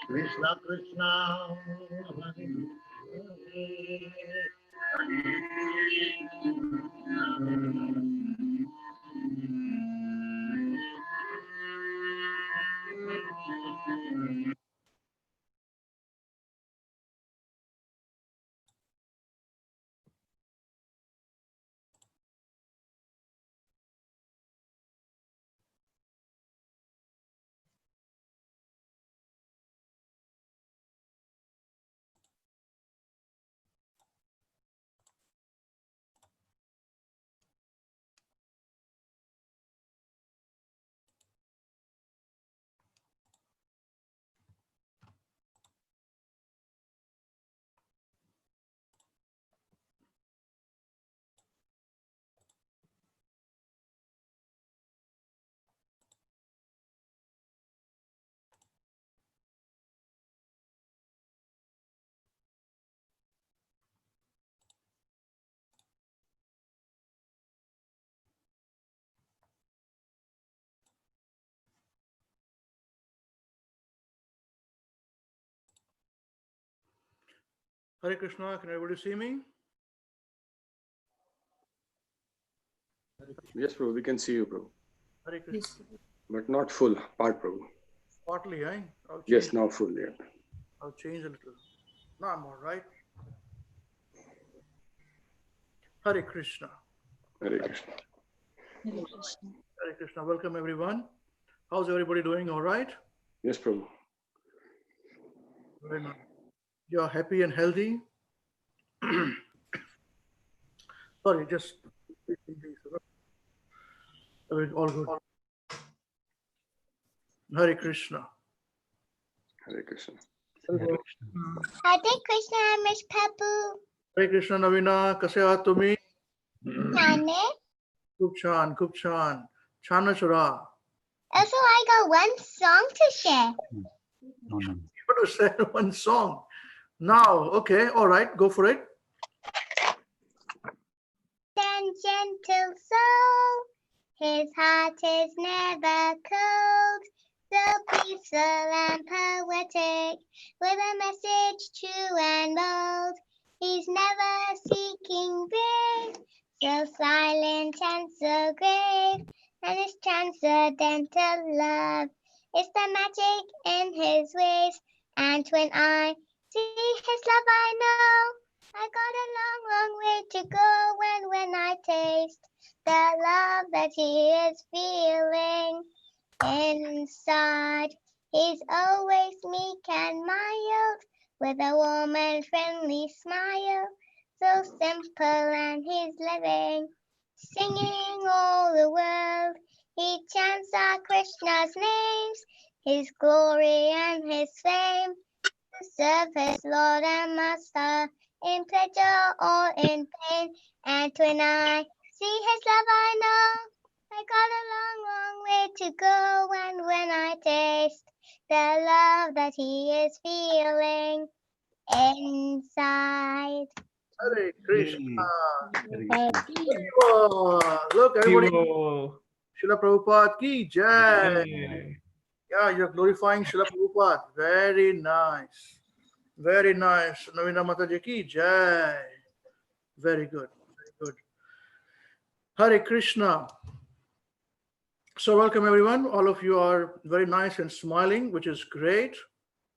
Krishna Krishna Hare Krishna, can everybody see me? Yes, Prabhu, we can see you, Prabhu. Hare Krishna. But not full, part, Prabhu. Partly, eh? Yes, now full, yeah. I'll change a little. No, I'm all right. Hare Krishna. Hare Krishna. Hare Krishna. Hare Krishna. Welcome, everyone. How's everybody doing? All right? Yes, Prabhu. Very nice. You're happy and healthy? Sorry, just all good. Hare Krishna. Hare Krishna. Hare Krishna, Miss Papu. Hare Krishna, Navina. Kase ahat tumi? Nane. खूप छान, खूप छान. छानच राहा. Also, I got one song to share. You got to say one song. Now, okay, all right, go for it. Then gentle soul, his heart is never cold. So peaceful and poetic, with a message true and bold. He's never seeking praise, so silent and so grave. And his transcendental love is the magic in his ways. And when I see his love, I know I got a long, long way to go. When I taste the love that he is feeling inside, he's always meek and mild, with a warm and friendly smile. So simple and he's living, singing all the world. He chants our Krishna's names, his glory and his fame, to serve his Lord and Master, in pleasure or in pain. And when I see his love, I know I got a long, long way to go. And when I taste the love that he is feeling inside. Hare Krishna. Look, everybody. Srila Prabhupada ki jai. Yeah, you're glorifying Srila Prabhupada. Very nice. Very nice. Navina Mataji ki jai. Very good. Very good. Hare Krishna. So welcome everyone. All of you are very nice and smiling, which is great.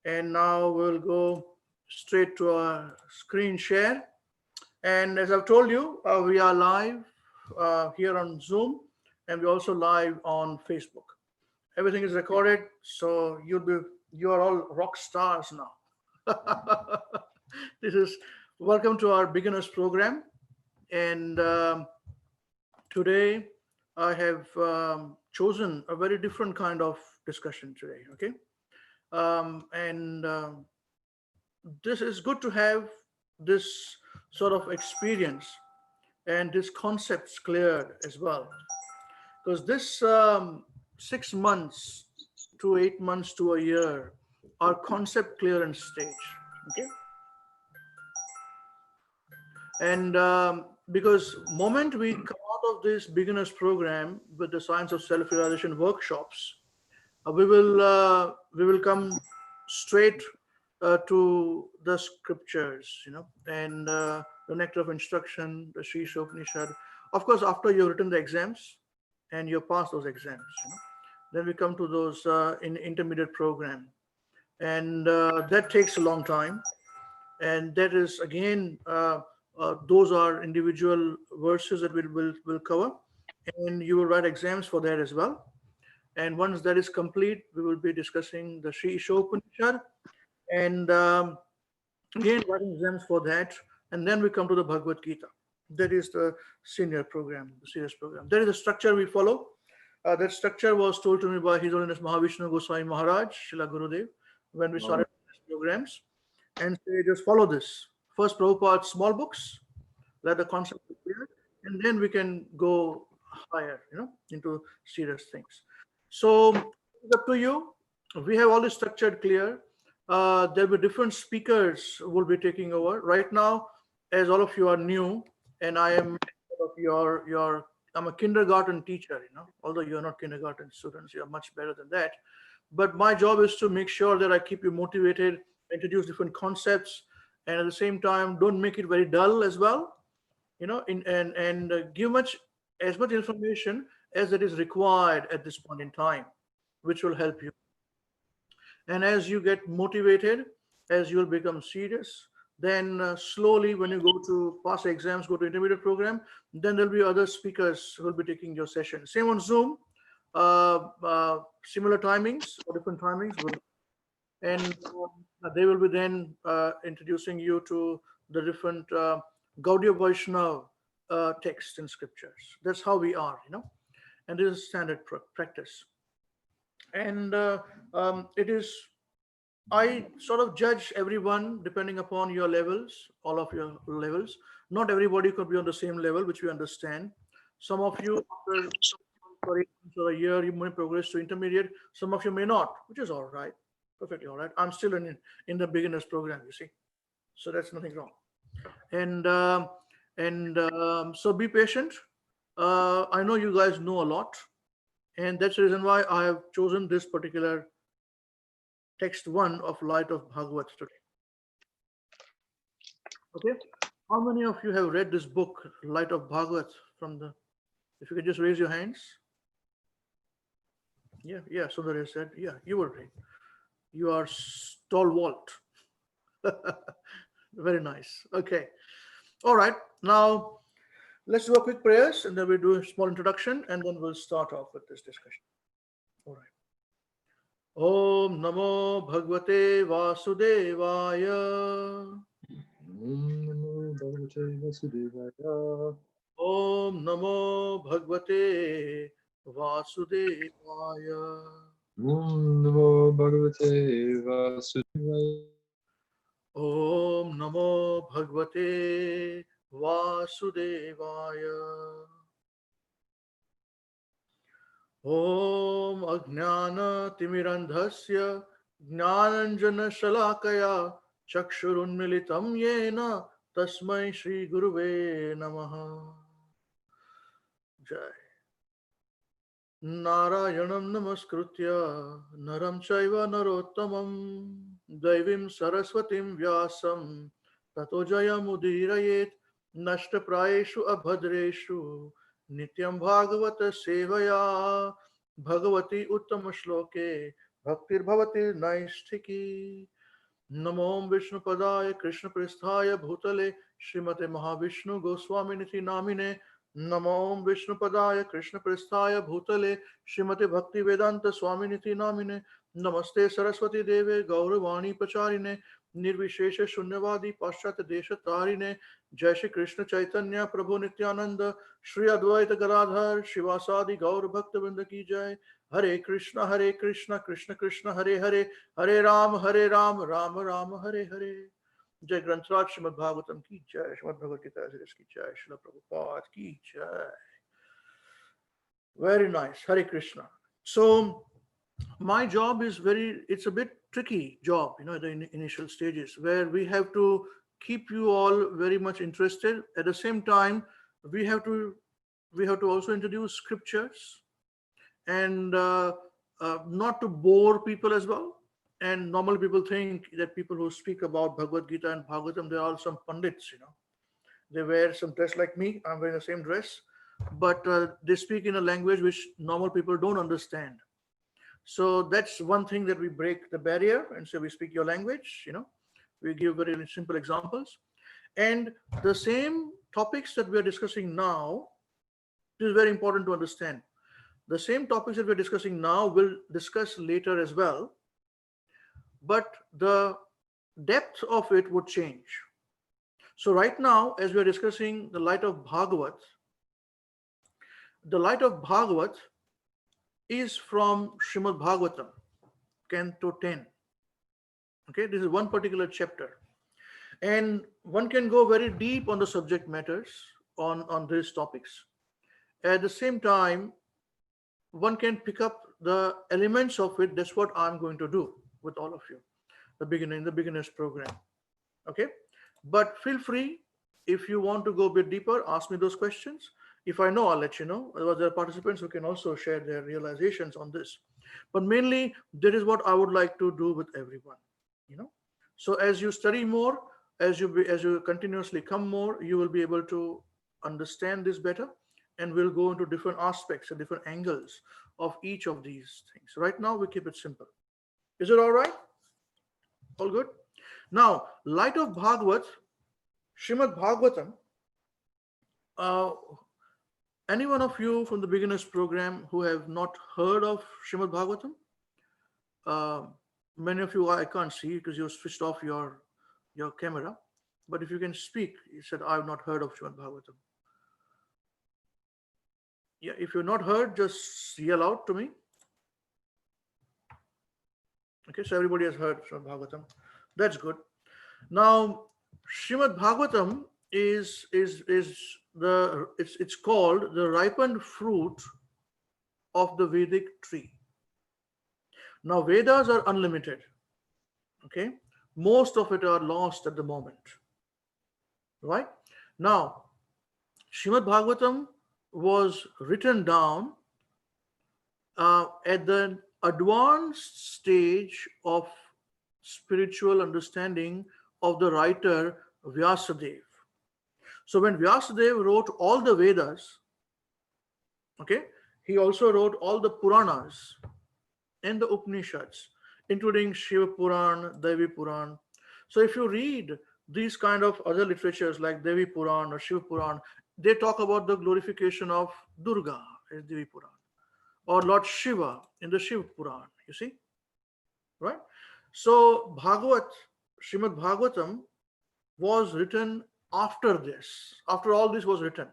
And now we'll go straight to our screen share. And as I've told you, we are live here on Zoom, and we're also live on Facebook. Everything is recorded, so you are all rock stars now. This is welcome to our beginners program, and today I have chosen a very different kind of discussion today. Okay, this is good to have this sort of experience and these concepts cleared as well, because this 6 months to 8 months to a year are concept clearance stage. Okay, And because moment we come out of this beginners program with the science of self-realization workshops, we will come straight to the scriptures, and the nectar of instruction, the Sri Upanishad. Of course, after you've written the exams and you pass those exams, then we come to those in intermediate program, and that takes a long time. And that is again, those are individual verses that will cover, and you will write exams for that as well. And once that is complete, we will be discussing the Sri Upanishad, and again writing exams for that. And then we come to the Bhagavad Gita. That is the senior program, the serious program. That is the structure we follow. That structure was told to me by His Holiness Mahavishnu Goswami Maharaj, Srila Gurudev, when we started these programs, and say just follow this. First, Prabhupada small books, let the concept be clear, and then we can go higher, into serious things. So it's up to you. We have all this structured clear. There will be different speakers who will be taking over. Right now, as all of you are new, and I am I'm a kindergarten teacher, although you're not kindergarten students, you're much better than that. But my job is to make sure that I keep you motivated, introduce different concepts, and at the same time, don't make it very dull as well, and give as much information as it is required at this point in time, which will help you. And as you get motivated, as you'll become serious, then slowly when you go to pass exams, go to intermediate program, then there'll be other speakers who will be taking your session. Same on Zoom, similar timings or different timings, and they will be then introducing you to the different Gaudiya Vaishnava texts and scriptures. That's how we are, and this is standard practice. And it is, I sort of judge everyone depending upon your levels, all of your levels. Not everybody could be on the same level, which we understand. Some of you, after for a year, you may progress to intermediate. Some of you may not, which is all right, perfectly all right. I'm still in the beginners program, you see, so that's nothing wrong. And so be patient. I know you guys know a lot, and that's the reason why I have chosen this particular text 1 of Light of Bhagavat today. Okay, how many of you have read this book, Light of Bhagavat, if you could just raise your hands. Yeah, Sundar said, yeah, you will read. You are stalwart. Very nice. Okay, all right, now let's do a quick prayers, and then we'll do a small introduction, and then we'll start off with this discussion. All right. Om Namo Bhagavate Vasudevaya. Om Namo Bhagavate Vasudevaya. Om Namo Bhagavate Vasudevaya. Om Namo Bhagavate Vasudevaya. Om Namo Bhagavate Vasudevaya. Om Ajnana Timirandhasya Jnananjana Shalakaya Chakshurunmilitam Yena Tasmai Shri Guruve Namaha. Jai. Narayanam Namaskritya Naram Chaiva Narottamam Daivim Saraswatim Vyasam Tato Jayamudirayet Nashta Prayeshu Abhadreshu Nityam Bhagavata Sevaya Bhagavati Uttama Shloke Bhaktir Bhavati Naisthiki. Namo Vishnu Padaya Krishna Pristhaya Bhutale Srimate Mahavishnu Goswami Niti Namine. Namo Vishnu Padaya Krishna Pristhaya Bhutale Srimate Bhakti Vedanta Swami Niti Namine. Namaste Saraswati Deve Gauravani Pacharine Nirvishesha Shunyavadi Paschat Desha Tarine. Jai Shri Krishna Chaitanya Prabhu Nityananda Shri Advaita Garadhar Shivasadi Gaur Bhakta Vrinda Ki Jai. Hare Krishna Krishna Krishna Hare Hare Hare Ram Ram Ram Hare Hare. Jai Grantraj Srimad Bhagavatam Ki Jai. Srimad Bhagavad Gita Ki Jai. Srila Prabhupada Ki Jai. Very nice. Hare Krishna. So my job is it's a bit tricky job, at the initial stages, where we have to keep you all very much interested. At the same time, we have to also introduce scriptures and not to bore people as well. And normally people think that people who speak about Bhagavad Gita and Bhagavatam, they are all some pandits, They wear some dress like me. I'm wearing the same dress, but they speak in a language which normal people don't understand. So that's one thing that we break the barrier and say we speak your language. We give very simple examples, and the same topics that we are discussing now. It is very important to understand. The same topics that we're discussing now we'll discuss later as well, but the depth of it would change. So right now, as we're discussing the light of Bhagavat is from Srimad Bhagavatam, Canto 10. Okay, this is one particular chapter. And one can go very deep on the subject matters on these topics. At the same time, one can pick up the elements of it. That's what I'm going to do with all of you, the beginners program. Okay, but feel free, if you want to go a bit deeper, ask me those questions. If I know, I'll let you know. Otherwise, there are participants who can also share their realizations on this. But mainly, that is what I would like to do with everyone. So as you study more, as you continuously come more, you will be able to understand this better, and we'll go into different aspects and different angles of each of these things. Right now, we keep it simple. Is it all right? All good? Now, light of Bhagavat, Srimad Bhagavatam. Any one of you from the beginners program who have not heard of Srimad Bhagavatam? Many of you I can't see because you switched off your camera. But if you can speak, you said, I've not heard of Srimad Bhagavatam. Yeah, if you're not heard, just yell out to me. Okay, so everybody has heard Srimad Bhagavatam. That's good. Now, Srimad Bhagavatam it's called the ripened fruit of the Vedic tree. Now, Vedas are unlimited. Okay, most of it are lost at the moment. Right? Now, Srimad Bhagavatam was written down at the advanced stage of spiritual understanding of the writer Vyasadeva. So when Vyasadeva wrote all the Vedas, okay, he also wrote all the Puranas and the Upanishads, including Shiva Puran, Devi Puran. So if you read these kind of other literatures like Devi Puran or Shiva Puran, they talk about the glorification of Durga in Devi Puran, or Lord Shiva in the Shiva Puran, you see, right? So Srimad Bhagavatam was written after this, after all this was written.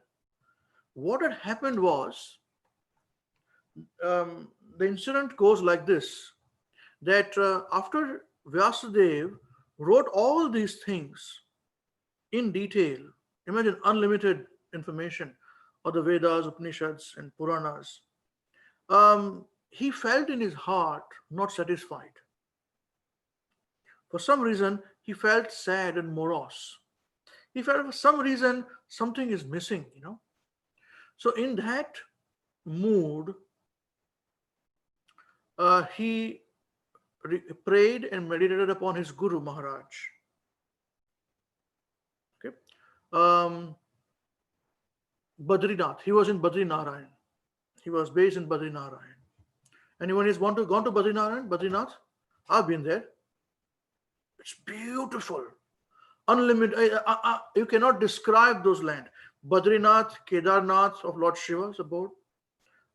What had happened was, the incident goes like this, that after Vyasadeva wrote all these things in detail, imagine unlimited information of the Vedas, Upanishads, and Puranas, he felt in his heart not satisfied. For some reason, he felt sad and morose. He felt for some reason something is missing, So in that mood, he prayed and meditated upon his Guru Maharaj. Okay, Badrinath. He was in Badrinarayan. He was based in Badrinarayan. Anyone has gone to Badrinath? I've been there. It's beautiful, unlimited. You cannot describe those lands. Badrinath, Kedarnath of Lord Shiva's abode.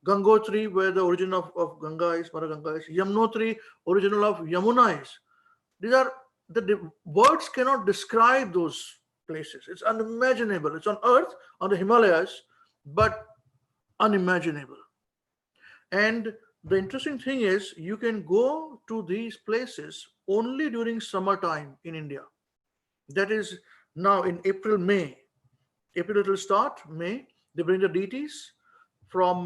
Gangotri, where the origin of Ganga is, Mother Ganga is. Yamunotri, original of Yamuna is. These are the words cannot describe those places. It's unimaginable. It's on earth, on the Himalayas, but unimaginable. And the interesting thing is, you can go to these places only during summertime in India. That is now in April, May. April it will start, May. They bring the deities from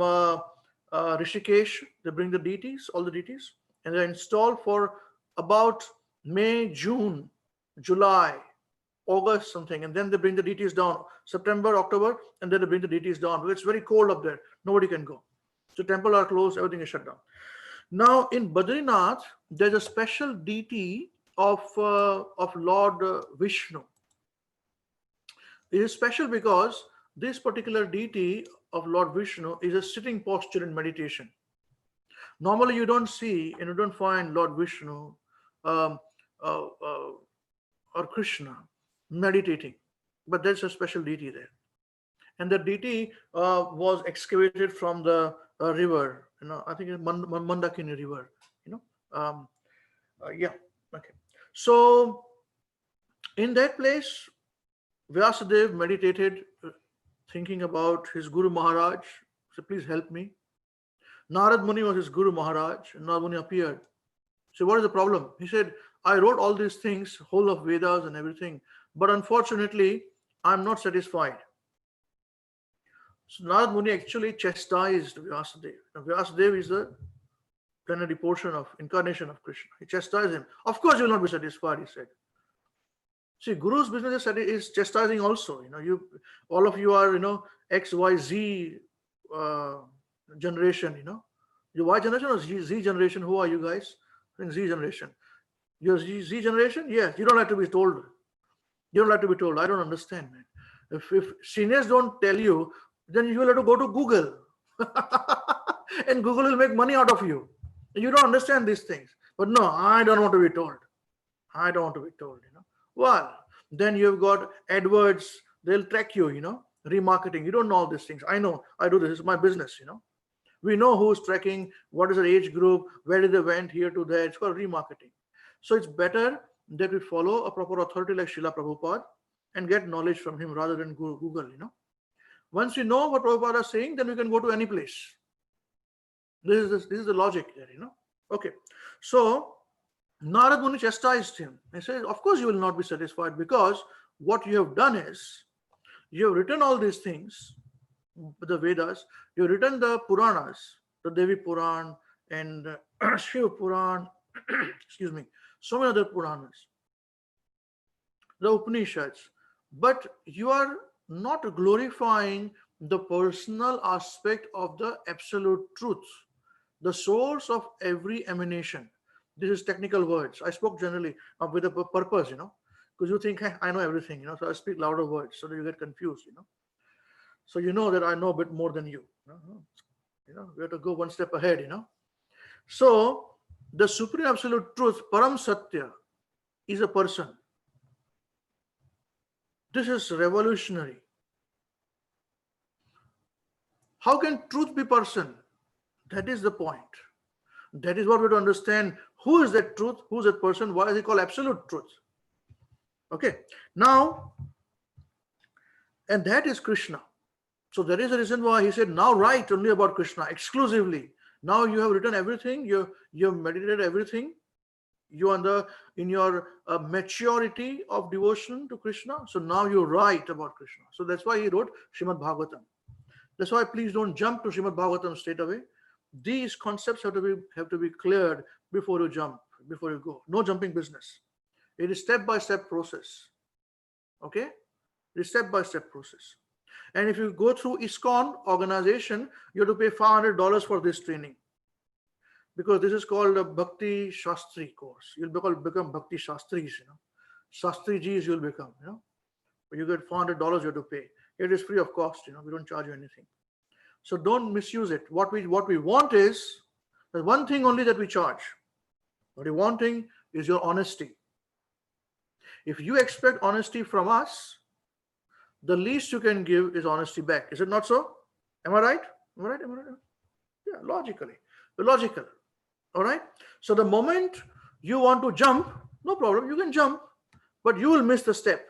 Rishikesh. They bring the deities, all the deities, and they're installed for about May, June, July. August something, and then they bring the deities down. September, October, and then they bring the deities down. Because it's very cold up there. Nobody can go. So temples are closed. Everything is shut down. Now in Badrinath, there's a special deity of Lord Vishnu. It is special because this particular deity of Lord Vishnu is a sitting posture in meditation. Normally, you don't see and you don't find Lord Vishnu or Krishna meditating, but there's a special deity there. And the deity was excavated from the river, I think it's Mandakini river, yeah, okay. So in that place, Vyasadeva meditated, thinking about his Guru Maharaj. So please help me. Narad Muni was his Guru Maharaj, and Narad Muni appeared. So what is the problem? He said, I wrote all these things, whole of Vedas and everything, but unfortunately, I'm not satisfied. So Narad Muni actually chastised Vyasadeva. Now, Vyasadeva is the plenary portion of incarnation of Krishna. He chastised him. Of course, you will not be satisfied, he said. See, Guru's business is chastising also. All of you are, X, Y, Z generation, Your Y generation or Z generation? Who are you guys? I think Z generation. You're Z generation? Yes. You don't have to be told. You don't have to be told. I don't understand, man. If seniors don't tell you, then you will have to go to Google. And Google will make money out of you. You don't understand these things. But no, I don't want to be told. I don't want to be told, Well, then you've got AdWords. They'll track you, remarketing. You don't know all these things. I know. I do this. It's my business, We know who's tracking, what is their age group, where did they went, here to there. It's called remarketing. So it's better that we follow a proper authority like Srila Prabhupada and get knowledge from him rather than Google, Once we know what Prabhupada is saying, then we can go to any place. This is the logic there, Okay. So Narad Muni chastised him. He says, of course you will not be satisfied, because what you have done is, you have written all these things, the Vedas, you have written the Puranas, the Devi Puran and Shiva Puran, excuse me, so many other Puranas, the Upanishads, but you are not glorifying the personal aspect of the absolute truth, the source of every emanation. This is technical words. I spoke generally with a purpose, because you think, hey, I know everything, so I speak louder words so that you get confused, So you know that I know a bit more than you. We have to go one step ahead, So the supreme absolute truth, Param Satya, is a person. This is revolutionary. How can truth be person? That is the point. That is what we have to understand. Who is that truth? Who is that person? Why is it called absolute truth? Okay. Now, and that is Krishna. So there is a reason why he said, now write only about Krishna exclusively. Now you have written everything. You have meditated everything. You are in your maturity of devotion to Krishna. So now you write about Krishna. So that's why he wrote Srimad Bhagavatam. That's why please don't jump to Srimad Bhagavatam straight away. These concepts have to be cleared before you jump, before you go. No jumping business. It is step-by-step process. Okay? It is step-by-step process. And if you go through ISKCON organization, you have to pay $500 for this training. Because this is called a Bhakti Shastri course. You'll become Bhakti Shastris, Shastri Jis you'll become, But you get $400 you have to pay. It is free of cost, we don't charge you anything. So don't misuse it. What we want is, there's one thing only that we charge. What we're wanting is your honesty. If you expect honesty from us, the least you can give is honesty back. Is it not so? Am I right? Am I right? Yeah, logically. Logical. All right. So the moment you want to jump, no problem, you can jump, but you will miss the step.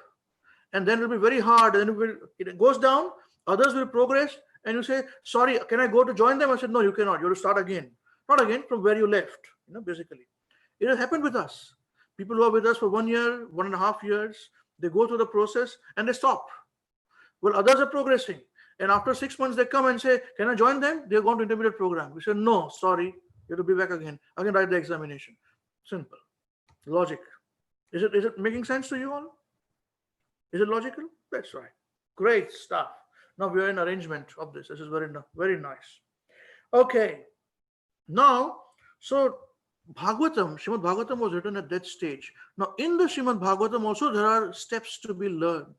And then it will be very hard. And then it goes down, others will progress, and you say, sorry, can I go to join them? I said, no, you cannot. You have to start again. Not again, from where you left, basically. It has happened with us. People who are with us for 1 year, 1.5 years, they go through the process and they stop. Well, others are progressing. And after 6 months, they come and say, can I join them? They're going to intermediate program. We said, no, sorry, you have to be back again. Again, write the examination. Simple. Logic. Is it making sense to you all? Is it logical? That's right. Great stuff. Now we are in arrangement of this. This is very nice. Okay. Now, so Bhagavatam, Srimad Bhagavatam was written at that stage. Now, in the Srimad Bhagavatam also there are steps to be learned.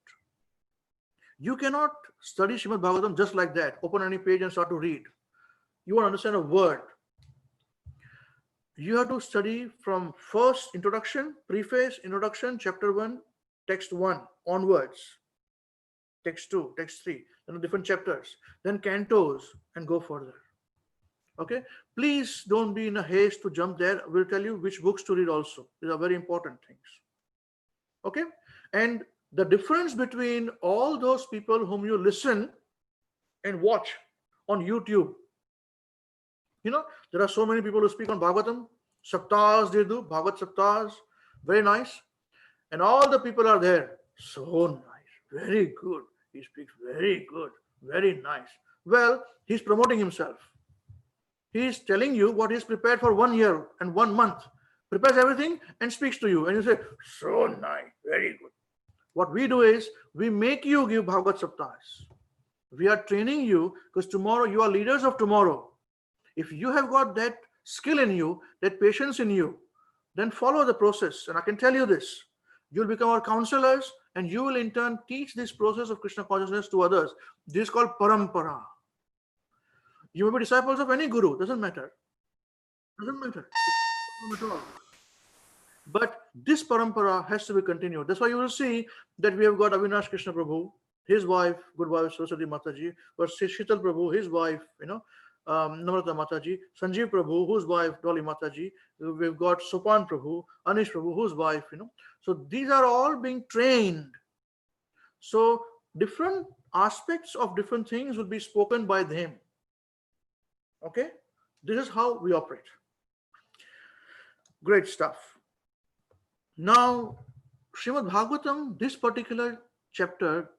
You cannot study Srimad Bhagavatam just like that. Open any page and start to read. You want to understand a word. You have to study from first introduction, preface, introduction, chapter 1, text 1 onwards. Text 2, text 3, then different chapters, then cantos, and go further. Okay, please don't be in a haste to jump there. We'll tell you which books to read also. These are very important things. Okay, and the difference between all those people whom you listen and watch on YouTube. You know, there are so many people who speak on Bhagavatam, Saptas they do, Bhagavat Saptas, very nice. And all the people are there. So nice, very good. He speaks very good, very nice. Well, he's promoting himself. He is telling you what he's prepared for 1 year and 1 month. Prepares everything and speaks to you. And you say, so nice, very good. What we do is, we make you give Bhagavat Saptas. We are training you because tomorrow you are leaders of tomorrow. If you have got that skill in you, that patience in you, then follow the process. And I can tell you this, you'll become our counselors and you will in turn teach this process of Krishna consciousness to others. This is called parampara. You may be disciples of any guru, doesn't matter. Doesn't matter. At all. But this parampara has to be continued. That's why you will see that we have got Avinash Krishna Prabhu, his wife, good wife Saraswati Mataji, or Shital Prabhu, his wife, Namrata Mataji, Sanjeev Prabhu, whose wife Dolly Mataji. We've got Sopan Prabhu, Anish Prabhu, whose wife, So these are all being trained. So different aspects of different things will be spoken by them. Okay, this is how we operate. Great stuff. Now, Srimad Bhagavatam, this particular chapter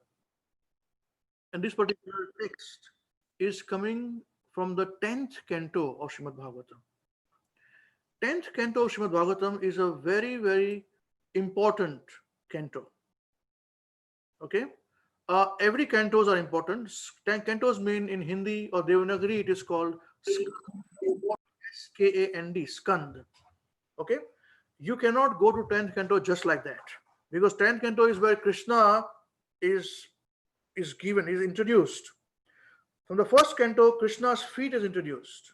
and this particular text is coming from the 10th canto of Srimad Bhagavatam. 10th canto of Srimad Bhagavatam is a very, very important canto. Okay. Every cantos are important. Cantos mean in Hindi or Devanagari, it is called Skand, Skand. Okay, you cannot go to 10th canto just like that, because 10th canto is where Krishna is introduced. From the first canto, Krishna's feet is introduced.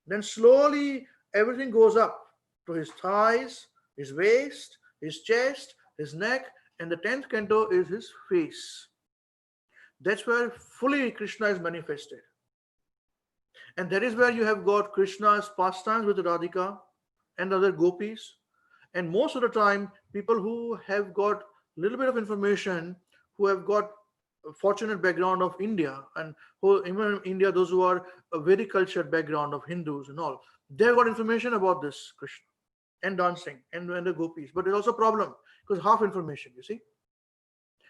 Then slowly everything goes up to his thighs, his waist, his chest, his neck, and the 10th canto is his face. That's where fully Krishna is manifested. And that is where you have got Krishna's pastimes with Radhika and other gopis. And most of the time, people who have got a little bit of information, who have got a fortunate background of India, and who, even in India, those who are a very cultured background of Hindus and all, they've got information about this Krishna and dancing and the gopis. But there's also a problem, because half information, you see.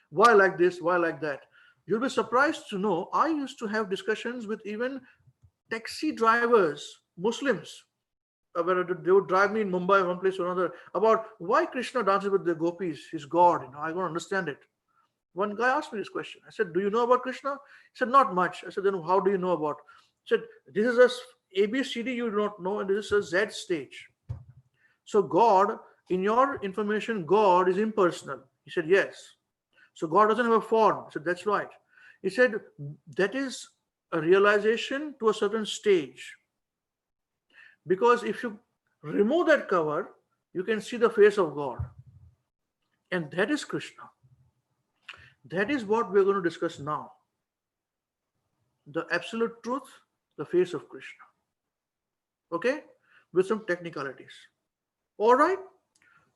Why like this? Why like that? You'll be surprised to know, I used to have discussions with even taxi drivers, Muslims, where they would drive me in Mumbai, one place or another, about why Krishna dances with the gopis, his God. I don't understand it. One guy asked me this question. I said, do you know about Krishna? He said, not much. I said, then how do you know about? He said, this is a ABCD you do not know, and this is a Z stage. So God, in your information, God is impersonal. He said, yes. So God doesn't have a form. I said, that's right. He said, that is a realization to a certain stage. Because if you remove that cover, you can see the face of God. And that is Krishna. That is what we're going to discuss now. The absolute truth, the face of Krishna. Okay? With some technicalities. All right?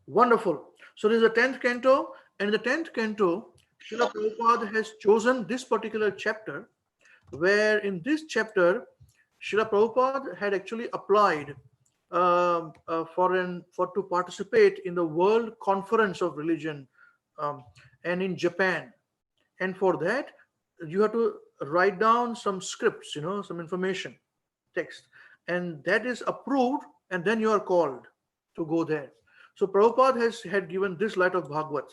Wonderful. So this is the 10th canto. And in the 10th canto, Srila Prabhupada has chosen this particular chapter, where in this chapter, Srila Prabhupada had actually applied to participate in the World Conference of Religion and in Japan. And for that, you have to write down some scripts, some information, text. And that is approved, and then you are called to go there. So Prabhupada had given this light of Bhagavat.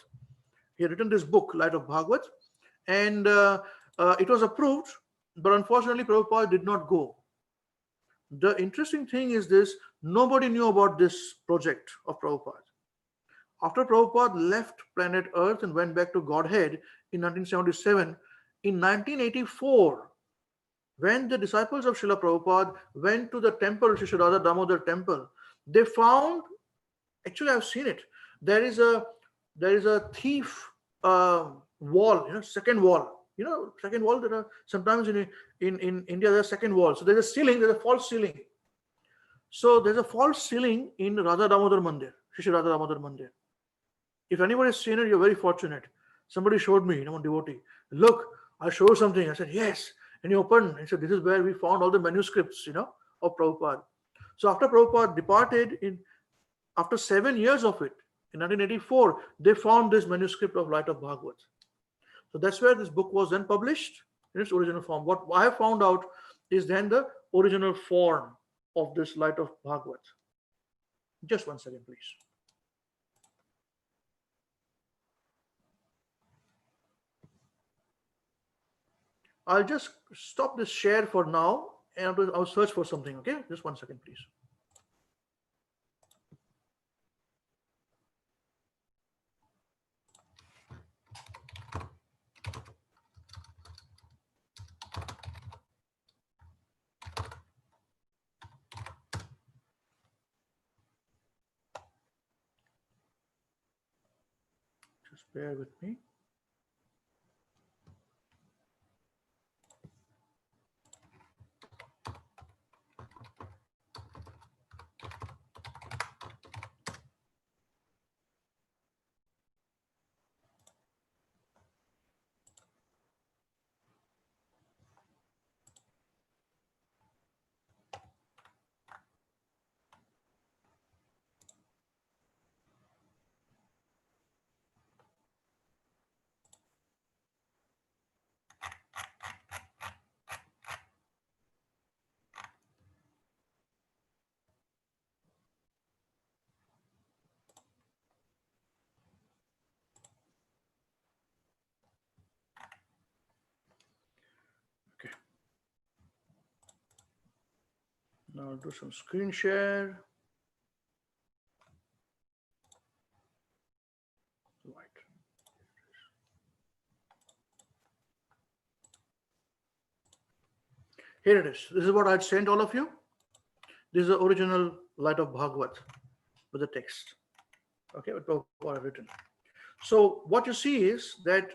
He had written this book, Light of Bhagavat, and it was approved, but unfortunately Prabhupada did not go. The interesting thing is this: nobody knew about this project of Prabhupada. After Prabhupada left planet Earth and went back to Godhead in 1977, in 1984, when the disciples of Srila Prabhupada went to the temple, Sri Radha Damodar temple, they found, actually I've seen it, there is a thief wall, second wall. Second wall, there are sometimes in India there's a second wall. So there's a ceiling, there's a false ceiling. So there's a false ceiling in Radha Damodar Mandir, Sri Radha Damodar Mandir. If anybody has seen it, you're very fortunate. Somebody showed me, one devotee, look, I'll show you something. I said, yes. And he opened and said, this is where we found all the manuscripts, of Prabhupada. So after Prabhupada departed, after 7 years of it, in 1984, they found this manuscript of Light of Bhagavat. So that's where this book was then published in its original form. What I have found out is then the original form of this Light of Bhagavat. Just 1 second, please. I'll just stop this share for now and I'll search for something, okay? Just 1 second, please. Just bear with me. Okay. Now I'll do some screen share. Right. Here it is. This is what I had sent all of you. This is the original Light of Bhagavat with the text. Okay, what Prabhupada had written. So what you see is that,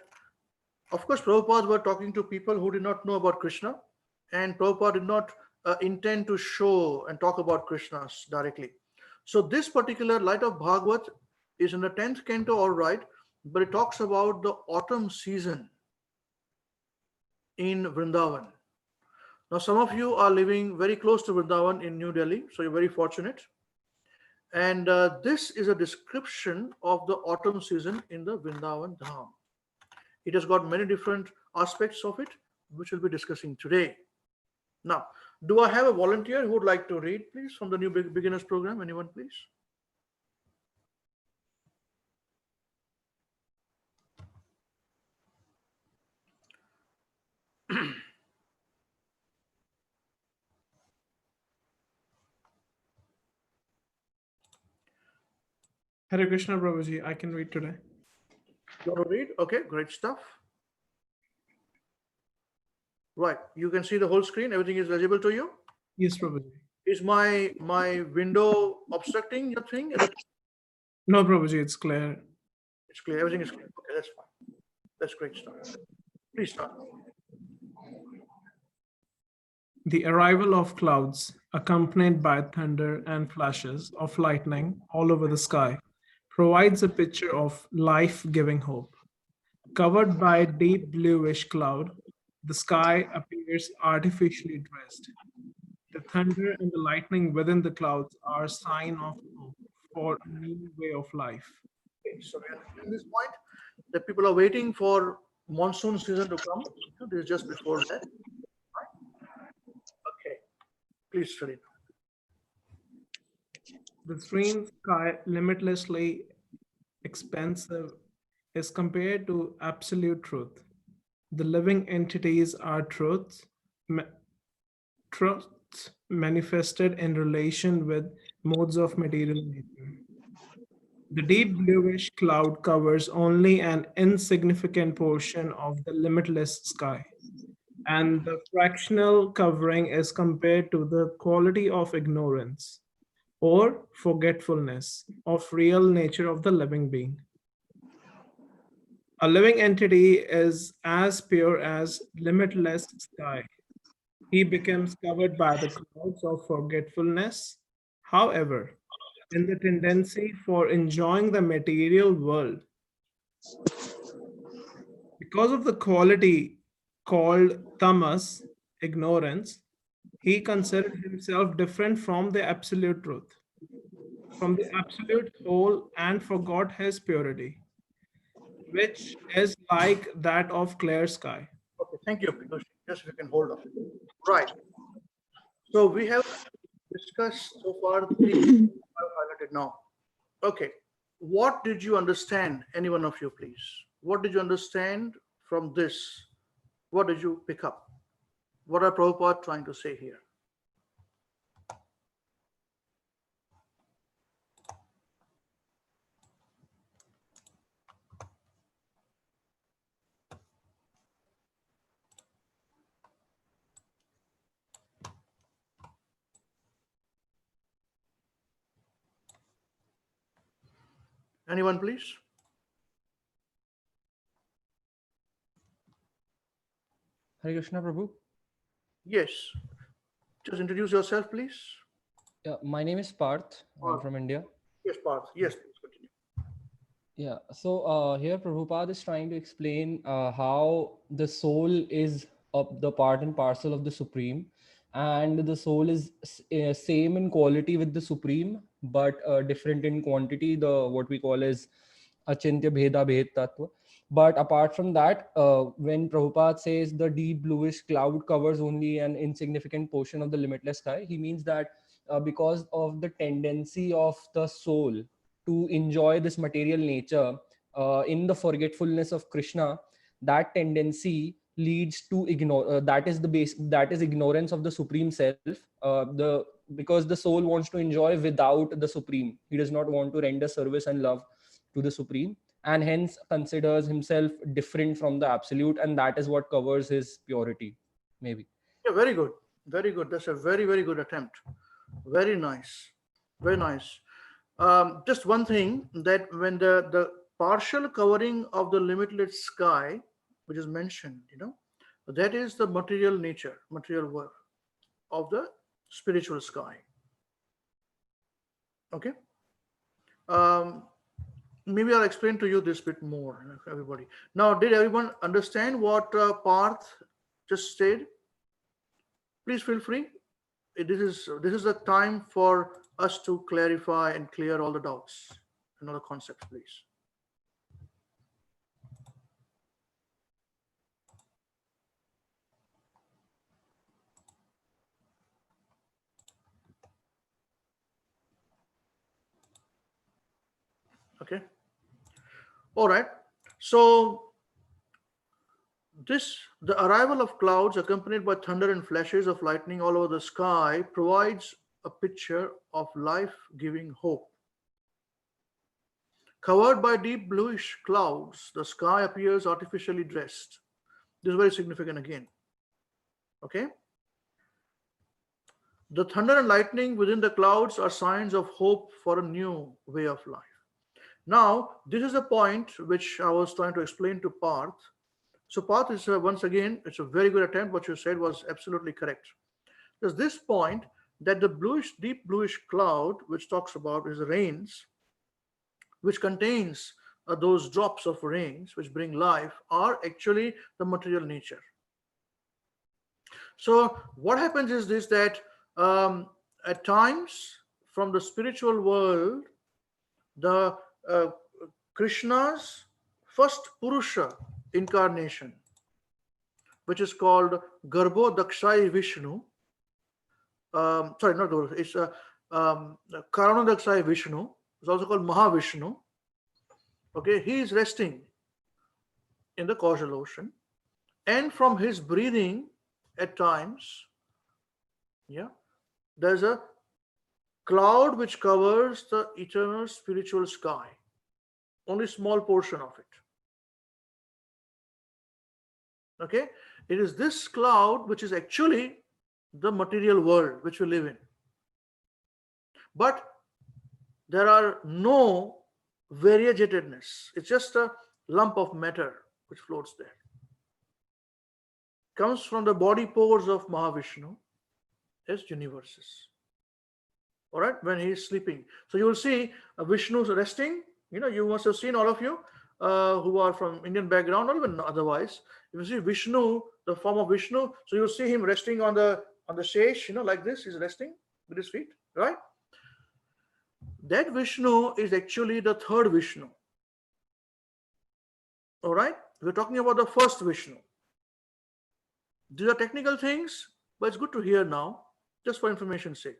of course, Prabhupada were talking to people who did not know about Krishna, and Prabhupada did not intend to show and talk about Krishna directly. So this particular Light of Bhagavat is in the 10th canto, all right, but it talks about the autumn season in Vrindavan. Now, some of you are living very close to Vrindavan in New Delhi, so you're very fortunate. And this is a description of the autumn season in the Vrindavan Dham. It has got many different aspects of it, which we'll be discussing today. Now, do I have a volunteer who would like to read, please, from the New Beginners Program? Anyone, please? Hare Krishna, Prabhuji. I can read today. You want to read? Okay, great stuff. Right, you can see the whole screen. Everything is legible to you? Yes, Prabhuji. Is my window obstructing your thing? No, Prabhuji, it's clear. It's clear. Everything is clear. Okay, that's fine. That's great stuff. Please start. The arrival of clouds, accompanied by thunder and flashes of lightning all over the sky, provides a picture of life-giving hope. Covered by a deep bluish cloud, the sky appears artificially dressed. The thunder and the lightning within the clouds are a sign of hope for a new way of life. Okay, so we are at this point that people are waiting for monsoon season to come. This is just before that. Okay, please study. The serene sky, limitlessly expansive is compared to absolute truth. The living entities are truths manifested in relation with modes of material nature. The deep bluish cloud covers only an insignificant portion of the limitless sky, and the fractional covering is compared to the quality of ignorance or forgetfulness of real nature of the living being. A living entity is as pure as limitless sky. He becomes covered by the clouds of forgetfulness. However, in the tendency for enjoying the material world, because of the quality called tamas, ignorance, he considered himself different from the absolute truth, from the absolute whole, and forgot his purity, which is like that of clear sky. Okay, thank you, Piyush. Just if you can hold on. Right. So we have discussed so far the three I've highlighted now. Okay. What did you understand? Any one of you, please. What did you understand from this? What did you pick up? What are Prabhupada trying to say here? Anyone, please? Hare Krishna, Prabhu. Yes. Just introduce yourself, please. Yeah, my name is Parth. I'm from India. Yes, Parth. Yes, please continue. Yeah, so here Prabhupada is trying to explain how the soul is the part and parcel of the Supreme, and the soul is same in quality with the Supreme, but different in quantity. The what we call is achintya bheda bhed tattva. But apart from that, when Prabhupada says the deep bluish cloud covers only an insignificant portion of the limitless sky, he means that because of the tendency of the soul to enjoy this material nature in the forgetfulness of Krishna, that tendency leads to ignore. That is the base. That is ignorance of the Supreme Self. The Because the soul wants to enjoy without the Supreme. He does not want to render service and love to the Supreme, and hence considers himself different from the Absolute, and that is what covers his purity. Maybe. Yeah, very good. Very good. That's a very, very good attempt. Very nice. Very nice. Just one thing, that when the partial covering of the limitless sky, which is mentioned, that is the material nature, material world of the spiritual sky. Okay. Maybe I'll explain to you this bit more, everybody. Now, did everyone understand what Parth just said? Please feel free. This is the time for us to clarify and clear all the doubts and all the concepts, please. Okay. All right. So the arrival of clouds accompanied by thunder and flashes of lightning all over the sky provides a picture of life-giving hope. Covered by deep bluish clouds, the sky appears artificially dressed. This is very significant again. Okay. The thunder and lightning within the clouds are signs of hope for a new way of life. Now, this is a point which I was trying to explain to Parth. So Parth is once again, it's a very good attempt. What you said was absolutely correct. There's this point that the deep bluish cloud, which talks about is rains, which contains those drops of rains which bring life, are actually the material nature. So what happens is this, that at times from the spiritual world, the Krishna's first Purusha incarnation, which is called Garbho Dakshai Vishnu. Sorry, not Garbho, it's Karana Dakshai Vishnu. It's also called Mahavishnu. Okay, he is resting in the causal ocean, and from his breathing at times, yeah, there's a cloud which covers the eternal spiritual sky, only small portion of it. Okay, it is this cloud which is actually the material world which we live in. But there are no variegatedness. It's just a lump of matter which floats there. Comes from the body pores of Mahavishnu as universes. All right, when he is sleeping. So you will see Vishnu resting. You must have seen, all of you who are from Indian background or even otherwise. If you see Vishnu, the form of Vishnu, so you'll see him resting on the shesh, like this. He's resting with his feet, right? That Vishnu is actually the third Vishnu. All right, we're talking about the first Vishnu. These are technical things, but it's good to hear now, just for information's sake.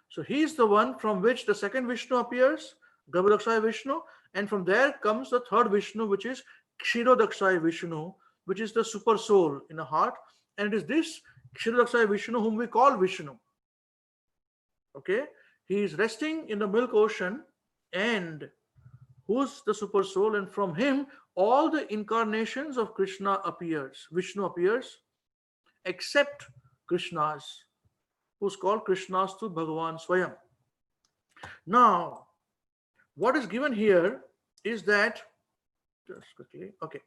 So he is the one from which the second Vishnu appears, Garbhodakshaya Vishnu, and from there comes the third Vishnu, which is Kshirodakshaya Vishnu, which is the super soul in the heart, and it is this Kshirodakshaya Vishnu whom we call Vishnu. Okay, he is resting in the milk ocean, and who's the super soul, and from him all the incarnations of Krishna appears, Vishnu appears, except Krishna's, who's called Krishnastu Bhagavan Swayam. Now, what is given here is that, just quickly, okay.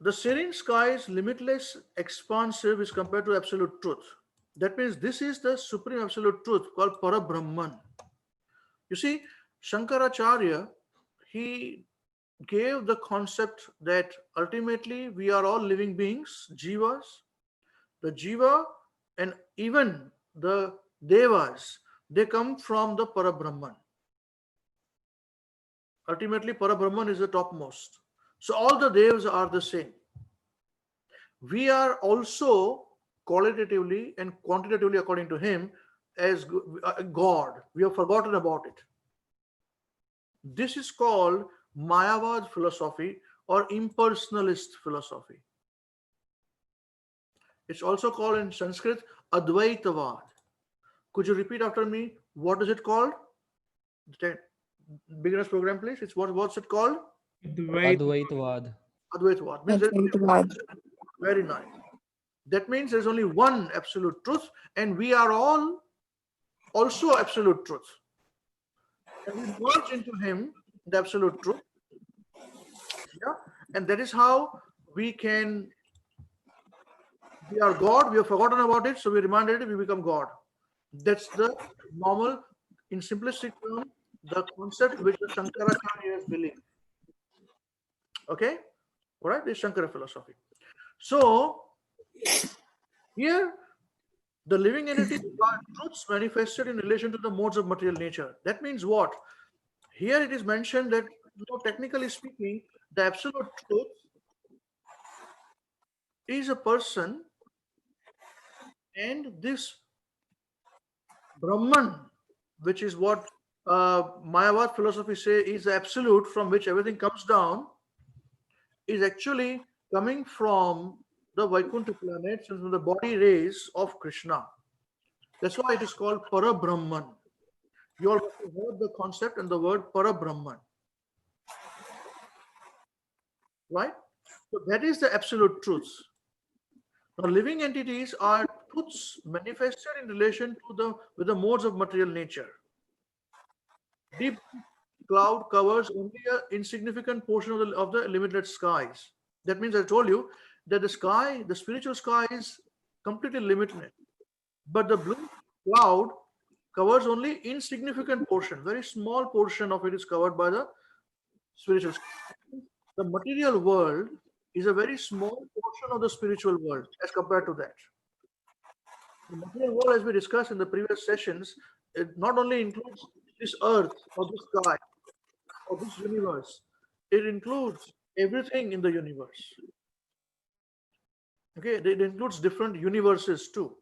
The serene sky is limitless, expansive is compared to absolute truth. That means this is the supreme absolute truth called Parabrahman. You see, Shankaracharya, he gave the concept that ultimately we are all living beings, jivas. The jiva and even the devas, they come from the Parabrahman. Ultimately, Parabrahman is the topmost. So all the devas are the same. We are also qualitatively and quantitatively, according to him, as God. We have forgotten about it. This is called Mayavad philosophy or impersonalist philosophy. It's also called in Sanskrit Advaitavad. Could you repeat after me? What is it called? Beginners program, please. It's what's it called? Advaitavad. Advaitavad. Means very nice. That means there's only one absolute truth, and we are all also absolute truth. And we merge into him, the absolute truth. Yeah, and that is how we are God. We have forgotten about it, so we reminded it, we become God. That's the normal, in simplistic term, the concept which the Shankaracharya believe. Okay, all right, this is Shankara philosophy. So here, the living entities are truths manifested in relation to the modes of material nature. That means what? Here it is mentioned that, technically speaking, the absolute truth is a person, and this Brahman, which is what Mayavad philosophy say is the absolute from which everything comes down, is actually coming from the Vaikuntha planets and from the body rays of Krishna. That's why it is called Parabrahman. You all have heard the concept and the word Parabrahman. Right? So that is the absolute truth. Now, living entities are truths manifested in relation to with the modes of material nature. Deep cloud covers only an insignificant portion of the limitless skies. That means I told you that the sky, the spiritual sky, is completely limitless. But the blue cloud covers only insignificant portion, very small portion of it is covered by the spiritual sky. The material world is a very small portion of the spiritual world as compared to that. The material world, as we discussed in the previous sessions, it not only includes this earth or this sky or this universe, it includes everything in the universe. Okay, it includes different universes too.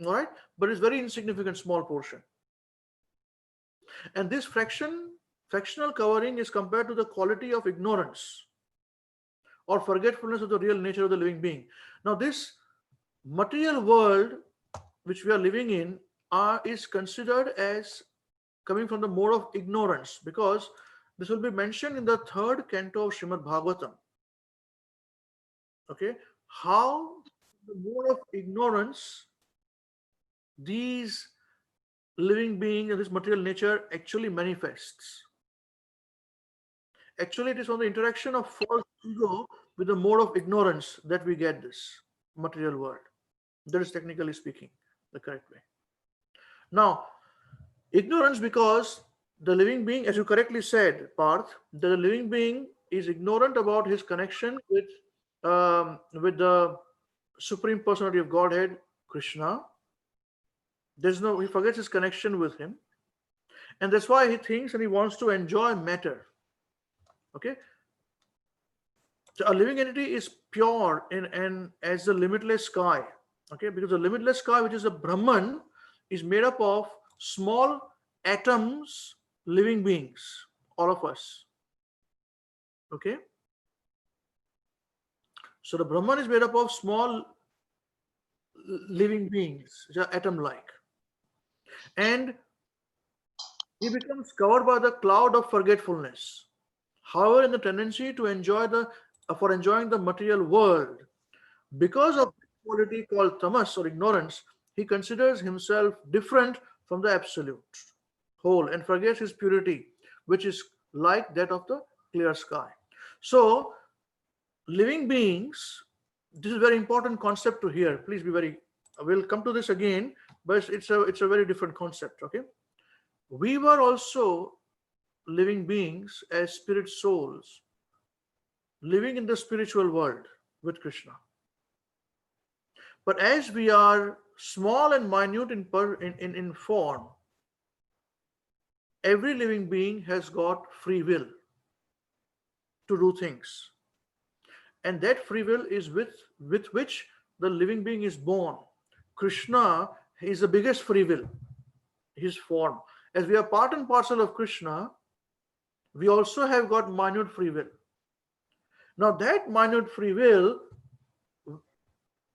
All right, but it's very insignificant, small portion. And this fractional covering is compared to the quality of ignorance or forgetfulness of the real nature of the living being. Now, this material world which we are living in is considered as coming from the mode of ignorance, because this will be mentioned in the 3rd canto of Srimad Bhagavatam. Okay, how the mode of ignorance these living beings and this material nature actually manifests. Actually, it is from the interaction of false ego with the mode of ignorance that we get this material world. That is, technically speaking, the correct way. Now, ignorance, because the living being, as you correctly said, Parth, the living being is ignorant about his connection with the Supreme Personality of Godhead, Krishna. He forgets his connection with him, and that's why he thinks and he wants to enjoy matter. Okay, so a living entity is pure and as the limitless sky. Okay, because the limitless sky, which is a Brahman, is made up of small atoms, living beings, all of us. Okay, so the Brahman is made up of small living beings, which are atom-like, and he becomes covered by the cloud of forgetfulness. However, in the tendency to enjoying the material world, because of the quality called tamas or ignorance, he considers himself different from the absolute whole and forgets his purity, which is like that of the clear sky. So, living beings, this is a very important concept to hear. Please be very. We'll come to this again, but it's a very different concept. Okay, we were also living beings as spirit souls, living in the spiritual world with Krishna. But as we are small and minute in form, every living being has got free will to do things. And that free will is with which the living being is born. Krishna is the biggest free will, his form. As we are part and parcel of Krishna, we also have got minute free will. Now that minute free will,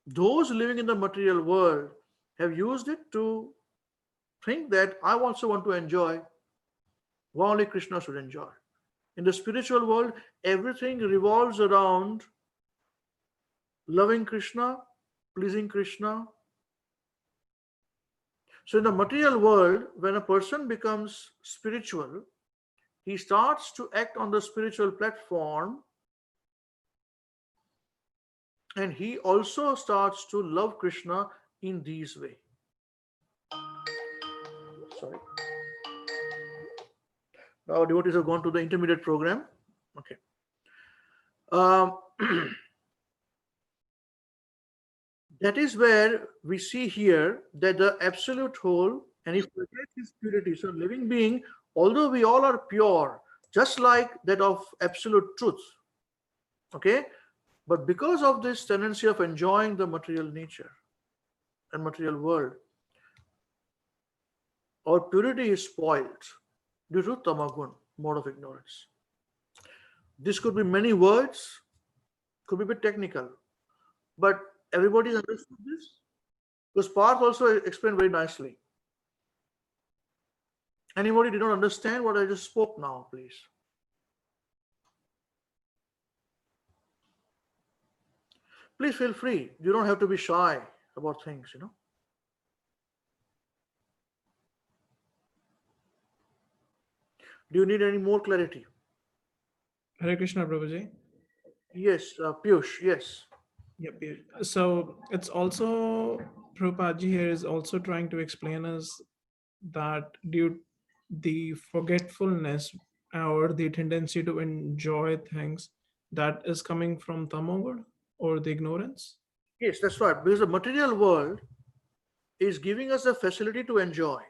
those living in the material world have used it to think that I also want to enjoy what only Krishna should enjoy. In the spiritual world, everything revolves around loving Krishna, pleasing Krishna. So in the material world, when a person becomes spiritual, he starts to act on the spiritual platform, and he also starts to love Krishna in these way. Sorry. Now devotees have gone to the intermediate program. Okay. That is where we see here that the absolute whole, and he forgets his purity. So living being, although we all are pure, just like that of absolute truth, okay, but because of this tendency of enjoying the material nature and material world, our purity is spoiled due to tamagun, mode of ignorance. This could be many words, could be a bit technical, but everybody understood this? Because Parth also explained very nicely. Anybody did not understand what I just spoke now, please? Please feel free. You don't have to be shy about things, you know. Do you need any more clarity? Hare Krishna, Prabhuji. Yes, Piyush, yes. Yep. So it's also, Prabhupada here is also trying to explain us that due the forgetfulness or the tendency to enjoy things, that is coming from tamogud or the ignorance? Yes, that's right. Because the material world is giving us the facility to enjoy.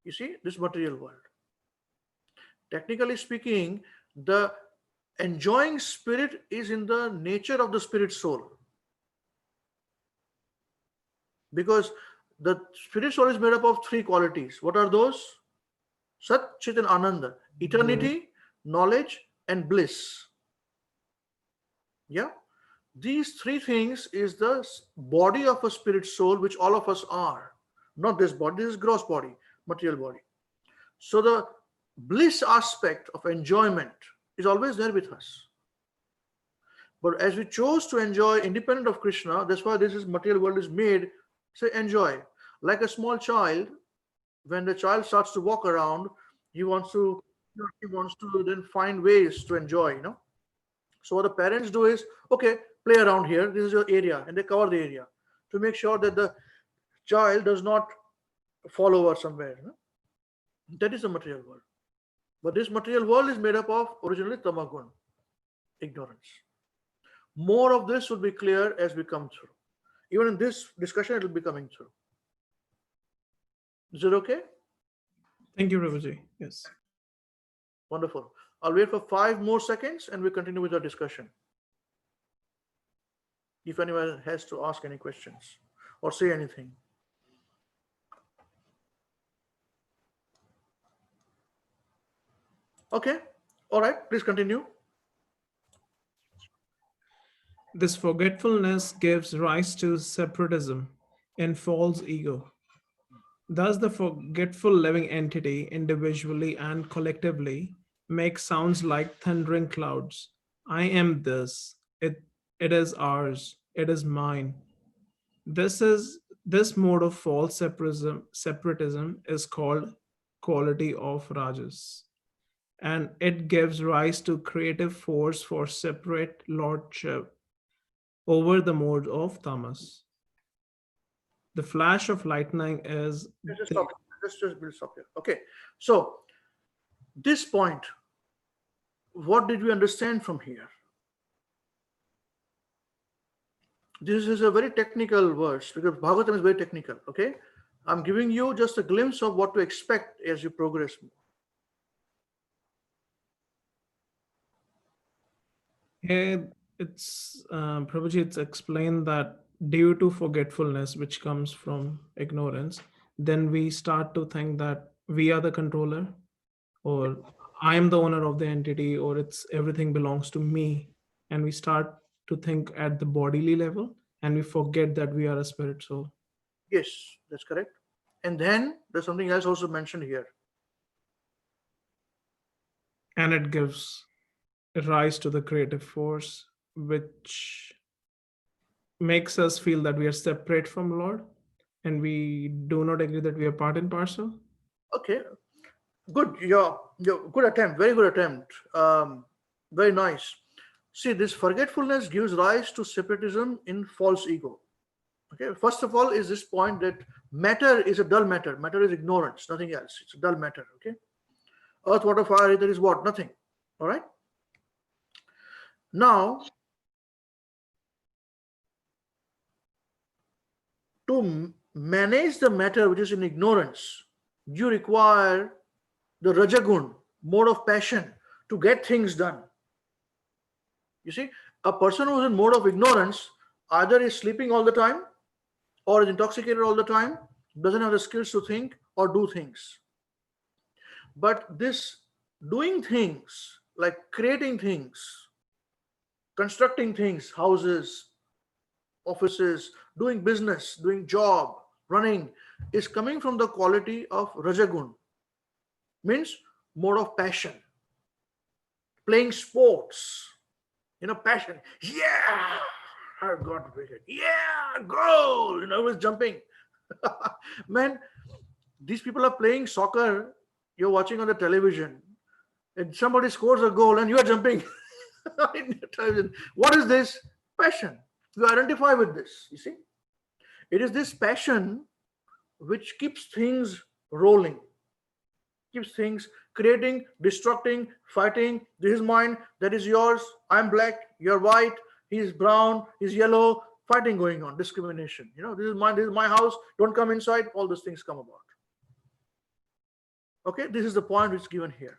You see, this material world. Technically speaking, the enjoying spirit is in the nature of the spirit soul. Because the spirit soul is made up of three qualities. What are those? Sat, Chit and Ananda. Eternity, knowledge, and bliss. Yeah? These three things is the body of a spirit soul, which all of us are. Not this body, this is gross body, material body. So the bliss aspect of enjoyment is always there with us. But as we chose to enjoy independent of Krishna, that's why this is material world is made, say enjoy. Like a small child, when the child starts to walk around, he wants to then find ways to enjoy, So what the parents do is, okay, play around here, this is your area, and they cover the area to make sure that the child does not fall over somewhere. That is the material world. But this material world is made up of originally tamagun, ignorance. More of this will be clear as we come through. Even in this discussion, it will be coming through. Is it okay? Thank you, Prabhuji. Yes. Wonderful. I'll wait for 5 more seconds and we continue with our discussion. If anyone has to ask any questions or say anything. Okay. All right. Please continue. This forgetfulness gives rise to separatism and false ego. Thus, the forgetful living entity, individually and collectively, makes sounds like thundering clouds. I am this. It is ours. It is mine. This mode of false separatism is called quality of rajas, and it gives rise to creative force for separate lordship over the mode of tamas. The flash of lightning is Just stop. Just stop here. Okay. So this point, what did we understand from here? This is a very technical verse because Bhagavatam is very technical. Okay. I'm giving you just a glimpse of what to expect as you progress more. here. It's Prabhuji, it's explained that due to forgetfulness, which comes from ignorance, then we start to think that we are the controller, or I am the owner of the entity, or it's everything belongs to me, and we start to think at the bodily level, and we forget that we are a spirit soul. Yes, that's correct. And then there's something else also mentioned here. And it gives rise to the creative force, which makes us feel that we are separate from Lord, and we do not agree that we are part and parcel. Okay, good. Your good attempt. Very good attempt. Very nice. See, this forgetfulness gives rise to separatism in false ego. Okay, first of all is this point that matter is a dull matter. Matter is ignorance, nothing else. It's a dull matter. Okay, earth, water, fire, there is what? Nothing. All right. Now, to manage the matter which is in ignorance, you require the Rajagun, mode of passion, to get things done. You see, a person who is in mode of ignorance either is sleeping all the time or is intoxicated all the time, doesn't have the skills to think or do things. But this doing things, like creating things, constructing things, houses, offices, doing business, doing job, running, is coming from the quality of Rajagun. Means mode of passion. Playing sports, passion. Yeah, I got wicked. Yeah, goal. Everyone's jumping. Man, these people are playing soccer. You're watching on the television, and somebody scores a goal, and you are jumping. What is this? Passion. You identify with this. You see, it is this passion which keeps things rolling, keeps things creating, destructing, fighting. This is mine, that is yours. I'm black, you're white, he's brown, he's yellow, fighting going on, discrimination. This is mine, this is my house, don't come inside. All those things come about. Okay, this is the point which is given here.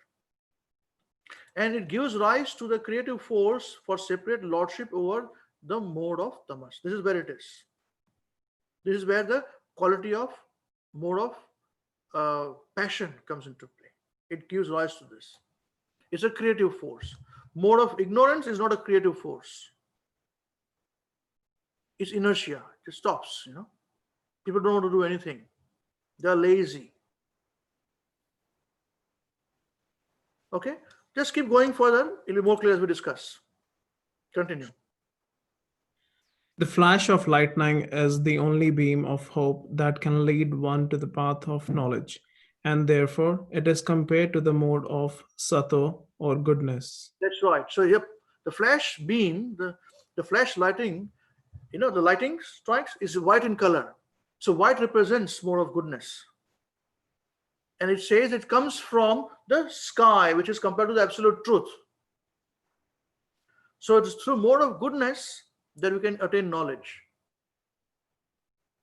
And it gives rise to the creative force for separate lordship over the mode of tamas. This is where it is. This is where the quality of mode of passion comes into play. It gives rise to this. It's a creative force. Mode of ignorance is not a creative force. It's inertia. It just stops, People don't want to do anything. They're lazy. Okay? Just keep going further. It'll be more clear as we discuss. Continue. The flash of lightning is the only beam of hope that can lead one to the path of knowledge, and therefore it is compared to the mode of sato or goodness. That's right. So, yep, the flash beam, the flash lighting, the lighting strikes is white in color. So, white represents mode of goodness. And it says it comes from the sky, which is compared to the absolute truth. So, it is through mode of goodness that we can attain knowledge,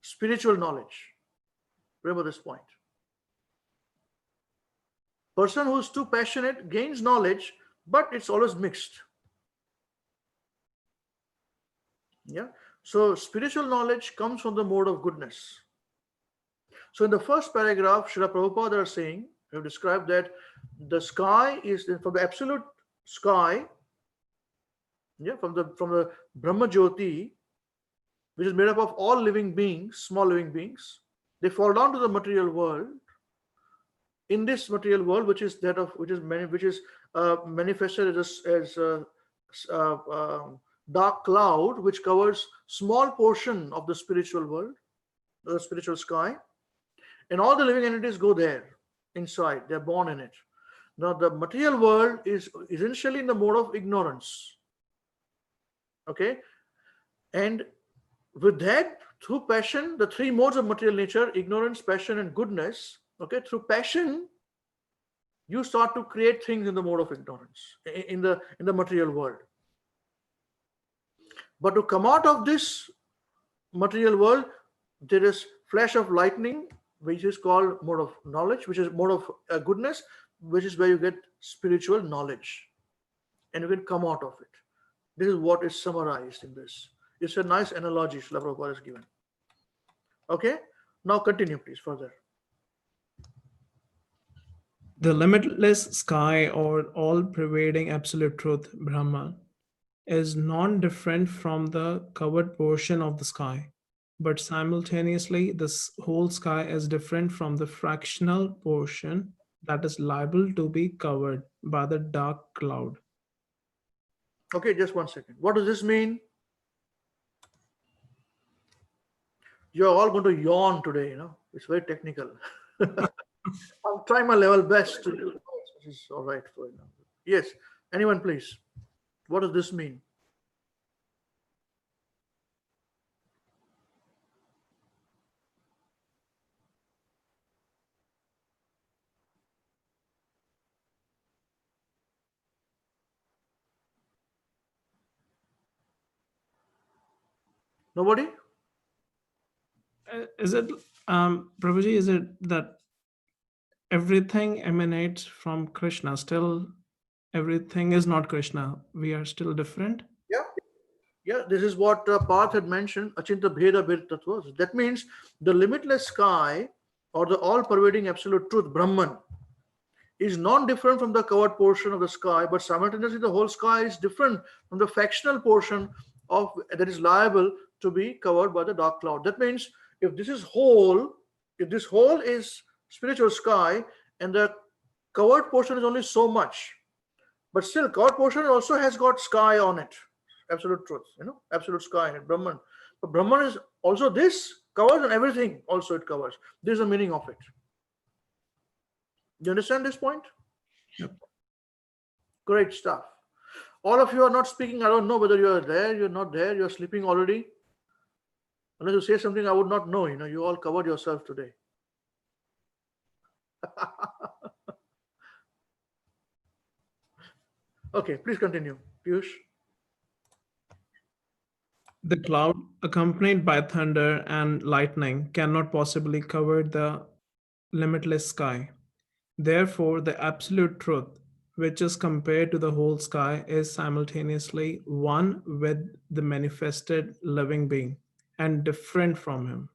spiritual knowledge. Remember this point. Person who's too passionate gains knowledge, but it's always mixed. Yeah. So spiritual knowledge comes from the mode of goodness. So in the first paragraph, Srila Prabhupada are saying, we have described that the sky is from the absolute sky, from the Brahma Jyoti, which is made up of all living beings, small living beings. They fall down to the material world. In this material world, which is manifested as a dark cloud, which covers small portion of the spiritual world, the spiritual sky, and all the living entities go there inside. They're born in it. Now, the material world is essentially in the mode of ignorance. Okay, and with that, through passion, the three modes of material nature, ignorance, passion, and goodness. Okay, through passion, you start to create things in the mode of ignorance, in the material world. But to come out of this material world, there is flash of lightning, which is called mode of knowledge, which is mode of goodness, which is where you get spiritual knowledge, and you can come out of it. This is what is summarized in this. It's a nice analogy Srila Prabhupada has given. Okay, now continue please further. The limitless sky or all-pervading absolute truth, Brahman, is non-different from the covered portion of the sky, but simultaneously this whole sky is different from the fractional portion that is liable to be covered by the dark cloud. Okay, just one second. What does this mean? You're all going to yawn today, It's very technical. I'll try my level best to do this is all right for you. Yes, anyone please. What does this mean? Nobody? Is it, Prabhuji, is it that everything emanates from Krishna? Still, everything is not Krishna. We are still different? Yeah, this is what Parth had mentioned, Achinta Bheda Bir Tattvas. That means the limitless sky or the all-pervading absolute truth, Brahman, is non-different from the covered portion of the sky, but simultaneously the whole sky is different from the fractional portion of that is liable to be covered by the dark cloud. That means if this whole is spiritual sky and the covered portion is only so much, but still covered portion also has got sky on it. Absolute truth, absolute sky in it, Brahman. But Brahman is also this covers and everything also it covers. This is the meaning of it. Do you understand this point? Yep. Great stuff. All of you are not speaking. I don't know whether you are there, you're not there, you're sleeping already. Unless you say something I would not know. You all covered yourself today. Okay, please continue, Piyush. The cloud, accompanied by thunder and lightning, cannot possibly cover the limitless sky. Therefore, the absolute truth, which is compared to the whole sky, is simultaneously one with the manifested living being and different from him.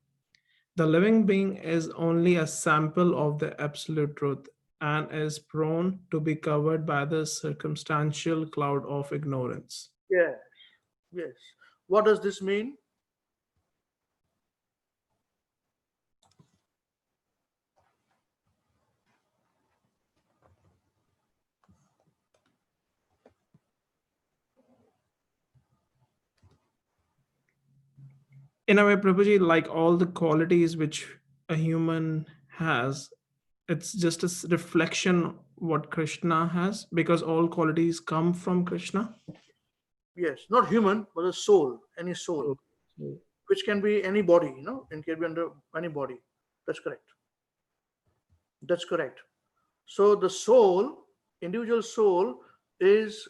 The living being is only a sample of the absolute truth and is prone to be covered by the circumstantial cloud of ignorance. Yes, yes. What does this mean? In a way, Prabhuji, like all the qualities which a human has, it's just a reflection what Krishna has, because all qualities come from Krishna. Yes, not human, but a soul, any soul, So, which can be any body, and can be under any body. That's correct. That's correct. So the soul, individual soul, is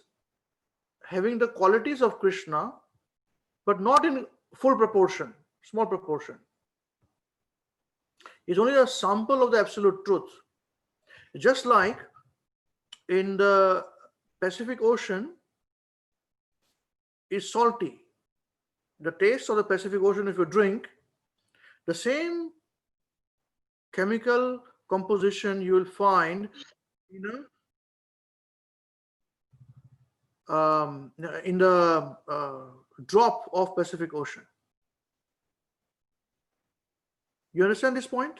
having the qualities of Krishna, but not in full proportion, small proportion. It's only a sample of the absolute truth. Just like in the Pacific Ocean is salty. The taste of the Pacific Ocean, if you drink, the same chemical composition you will find in the drop of Pacific Ocean. You understand this point?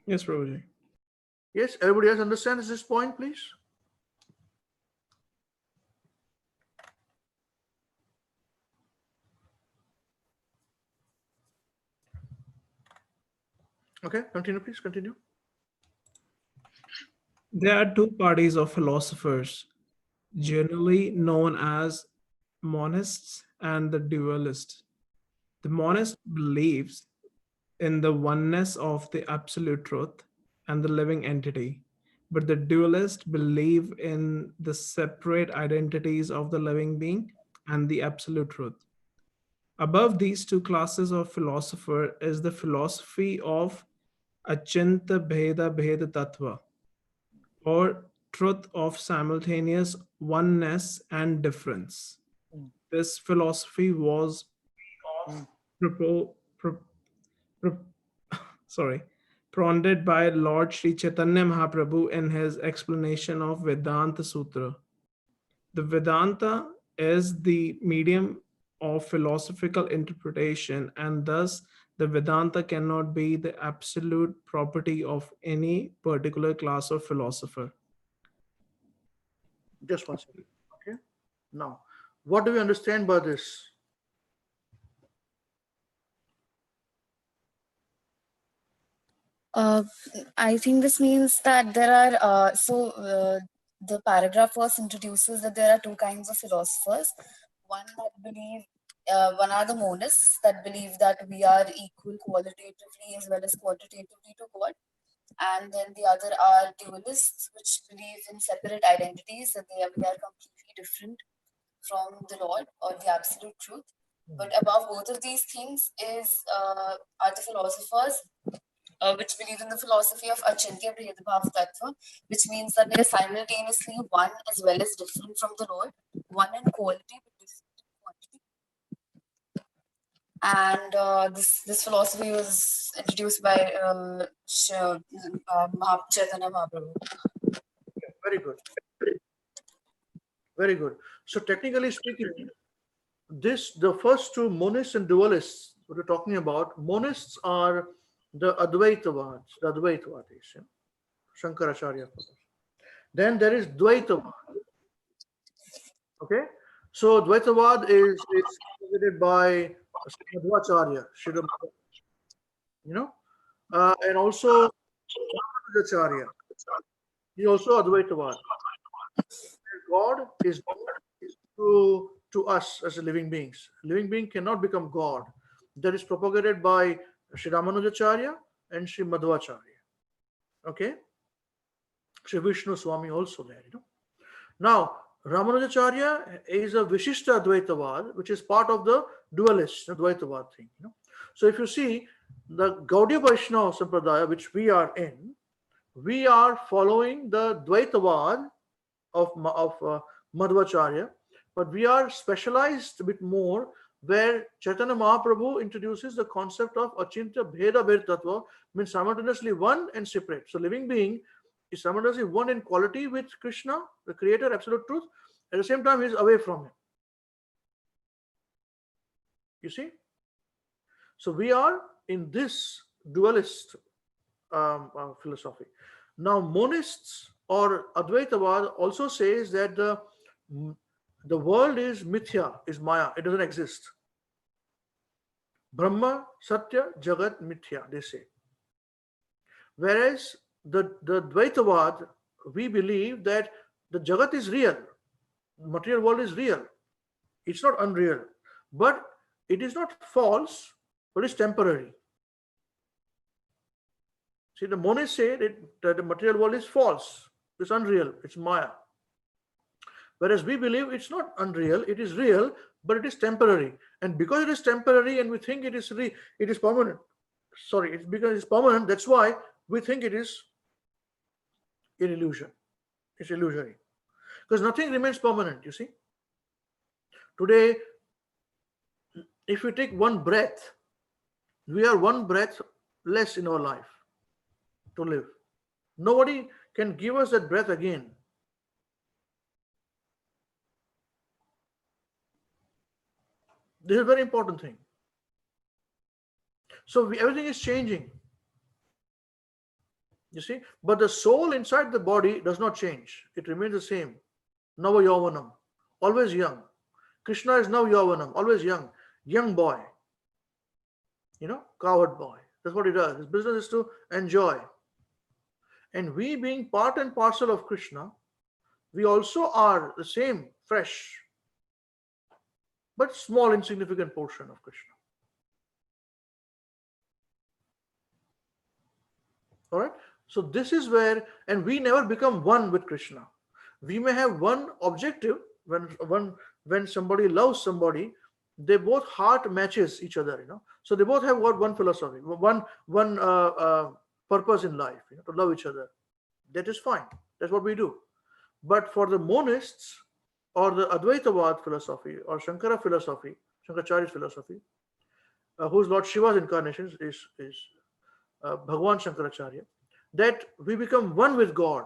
yes, Prabhuji. Yes, everybody else understands this point, please? Okay, continue, please, continue. There are two parties of philosophers, generally known as monists and the dualist. The monist believes in the oneness of the absolute truth and the living entity, but the dualist believe in the separate identities of the living being and the absolute truth. Above these two classes of philosopher is the philosophy of Achinta Bheda Bheda Tattva, or truth of simultaneous oneness and difference. This philosophy was propo- pro- pro- sorry, prompted by Lord Sri Chaitanya Mahaprabhu in his explanation of Vedanta Sutra. The Vedanta is the medium of philosophical interpretation, and thus the Vedanta cannot be the absolute property of any particular class of philosopher. Just one second. Okay. Now, what do we understand by this? I think this means that there are, the paragraph first introduces that there are two kinds of philosophers. One that believe, one are the monists that believe that we are equal qualitatively as well as quantitatively to God. And then the other are dualists, which believe in separate identities, that we are completely different from the Lord or the absolute truth. But above both of these things are the philosophers which believe in the philosophy of Achintya Bhedabhav Tattva, which means that they are simultaneously one as well as different from the Lord, one in quality but different in quantity. And this philosophy was introduced by Chaitanya Mahaprabhu. Very good. Very good. So technically speaking, the first two monists and dualists, what we're talking about, monists are the Advaitavads, yeah? Shankaracharya. Then there is Dvaitavad. Okay? So Dvaitavad is created by Madhvacharya, and also Acharya. He also Advaitavad. God is to us as living beings. Living being cannot become God. That is propagated by Sri Ramanujacharya and Sri Madhvacharya. Okay? Sri Vishnu Swami also there, Now, Ramanujacharya is a Vishishta Advaitavad, which is part of the dualist Advaitavad thing. So if you see the Gaudiya Vaishnava Sampradaya, which we are in, we are following the Dvaitavad of Madhvacharya, but we are specialized a bit more where Chaitanya Mahaprabhu introduces the concept of Achintya Bheda Bhed Tattva, means simultaneously one and separate. So living being is simultaneously one in quality with Krishna, the creator, absolute truth. At the same time, he is away from him. You see? So we are in this dualist philosophy. Now, monists or Advaitavad also says that the world is mithya, is maya. It doesn't exist. Brahma, Satya, Jagat, Mithya, they say. Whereas the Dvaitavad, we believe that the Jagat is real. The material world is real. It's not unreal. But it is not false, but it's temporary. See, the monists say that the material world is false. It's unreal. It's Maya. Whereas we believe it's not unreal. It is real, but it is temporary. And because it is temporary and we think it is permanent. Sorry, it's because it's permanent. That's why we think it is an illusion. It's illusory. Because nothing remains permanent, you see. Today, if we take one breath, we are one breath less in our life to live. Nobody can give us that breath again. This is a very important thing. So everything is changing. You see, but the soul inside the body does not change. It remains the same. Nava Yavanam, always young. Krishna is now Yavanam, always young. Young boy. You know, coward boy. That's what he does. His business is to enjoy. And we being part and parcel of Krishna, we also are the same, fresh, but small, insignificant portion of Krishna. All right. So this is where, and we never become one with Krishna. We may have one objective when somebody loves somebody, they both heart matches each other, you know. So they both have one philosophy, one purpose in life, you know, to love each other. That is fine. That's what we do. But for the monists or the Advaitavad philosophy or Shankara philosophy, Shankaracharya's philosophy, whose Lord Shiva's incarnation is Bhagavan Shankaracharya, that we become one with God.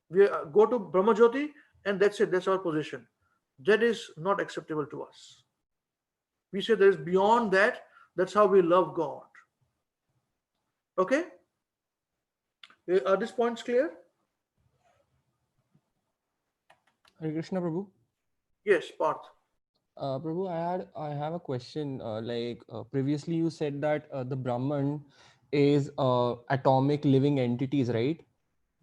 We go to Brahma Jyoti and that's it. That's our position. That is not acceptable to us. We say there is beyond that. That's how we love God. Okay? Are these points clear? Hare Krishna, Prabhu. Yes, Parth. Prabhu, I have a question. Previously you said that the Brahman is atomic living entities, right?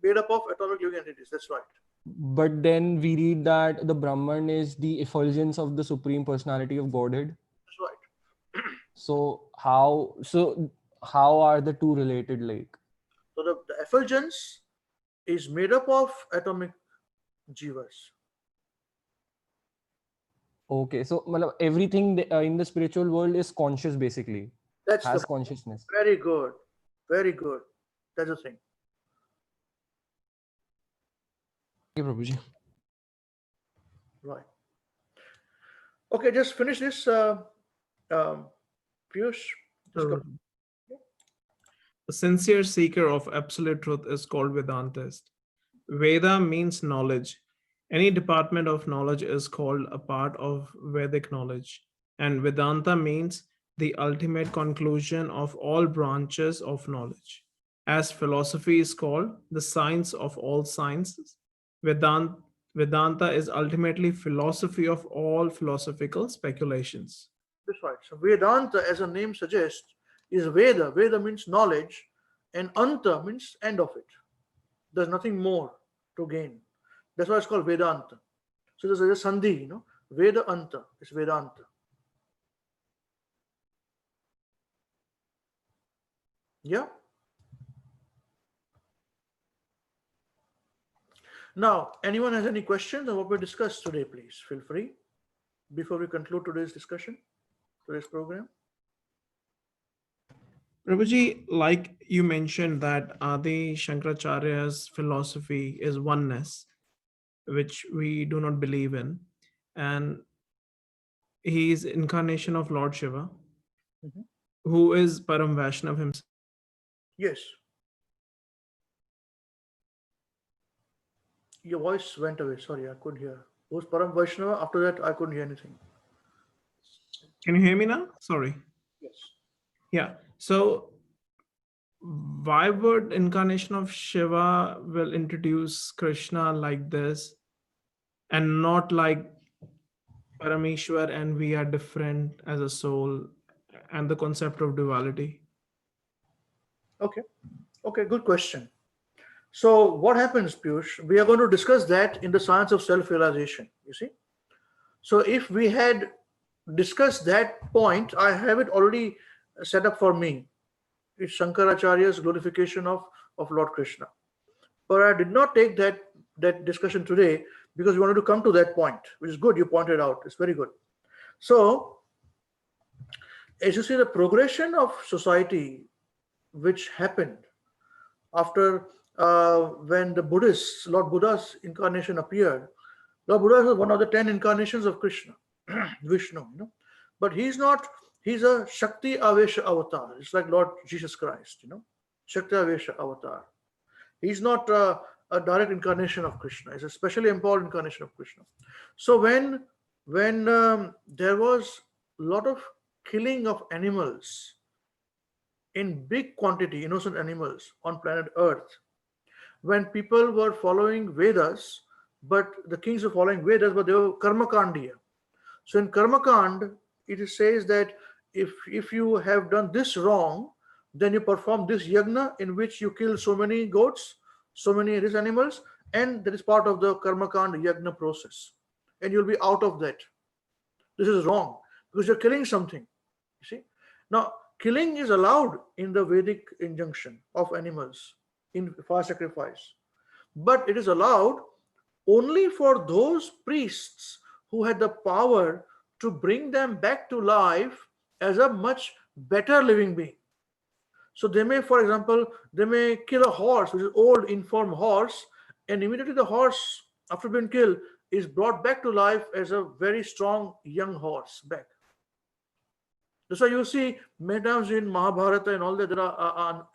Made up of atomic living entities. That's right. But then we read that the Brahman is the effulgence of the Supreme Personality of Godhead. That's right. So how are the two related? Like, So the effulgence is made up of atomic jivas. okay, so everything in the spiritual world is conscious, basically. That's has the consciousness. Very good. Very good. That's the thing. Okay, Prabhuji. Right. Okay, just finish this, Piyush. The sincere seeker of absolute truth is called Vedantist. Veda means knowledge. Any department of knowledge is called a part of Vedic knowledge. And Vedanta means the ultimate conclusion of all branches of knowledge. As philosophy is called the science of all sciences, Vedanta is ultimately philosophy of all philosophical speculations. That's right. So Vedanta, as the name suggests, is Veda. Veda means knowledge, and Anta means end of it. There's nothing more to gain. That's why it's called Vedanta. So there's a Sandhi, you know, Veda Anta. It's Vedanta. Yeah. Now, anyone has any questions on what we discussed today, please feel free before we conclude today's discussion, today's program. Prabhuji, like you mentioned that Adi Shankaracharya's philosophy is oneness, which we do not believe in. And he is incarnation of Lord Shiva, Mhm. who is Param Vaishnav himself. Yes. Your voice went away. Sorry, I couldn't hear. Who's Param Vaishnava? After that, I couldn't hear anything. Can you hear me now? Sorry. Yes. Yeah. So why would incarnation of Shiva will introduce Krishna like this and not like Parameshwar and we are different as a soul and the concept of duality? Okay. Okay, good question. So what happens, Piyush? We are going to discuss that in the science of self-realization, you see. So if we had discussed that point, I have it already set up for me. It's Shankaracharya's glorification of Lord Krishna. But I did not take that discussion today because we wanted to come to that point, which is good. You pointed out. It's very good. So as you see, the progression of society which happened after when the Buddhists, Lord Buddha's incarnation appeared. Lord Buddha is one of the 10 incarnations of Krishna, Vishnu, but he's not. He's a Shakti Avesha avatar. It's like Lord Jesus Christ, Shakti Avesha avatar. He's not a direct incarnation of Krishna. He's a specially empowered incarnation of Krishna. So when there was a lot of killing of animals in big quantity, innocent animals on planet Earth, when people were following Vedas, but the kings were following Vedas, but they were Karmakandiya. So in Karmakand, it says that if you have done this wrong, then you perform this yagna in which you kill so many goats, so many these animals, and that is part of the Karmakand yagna process. And you'll be out of that. This is wrong because you're killing something. You see? Now, killing is allowed in the Vedic injunction of animals in fire sacrifice, but it is allowed only for those priests who had the power to bring them back to life as a much better living being. So they may, for example, they may kill a horse, which is old, infirm horse, and immediately the horse, after being killed, is brought back to life as a very strong young horse back. That's why you see many times in Mahabharata and all that there are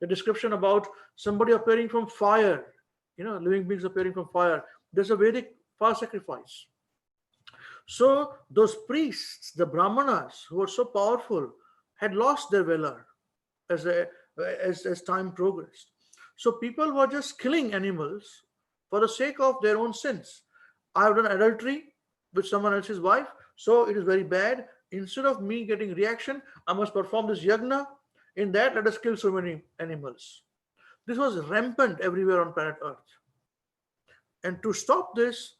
the description about somebody appearing from fire, living beings appearing from fire. There's a Vedic fire sacrifice. So those priests, the Brahmanas, who were so powerful, had lost their valor as time progressed. So people were just killing animals for the sake of their own sins. I have done adultery with someone else's wife, so it is very bad. Instead of me getting reaction, I must perform this yagna. In that, let us kill so many animals. This was rampant everywhere on planet Earth. And to stop this,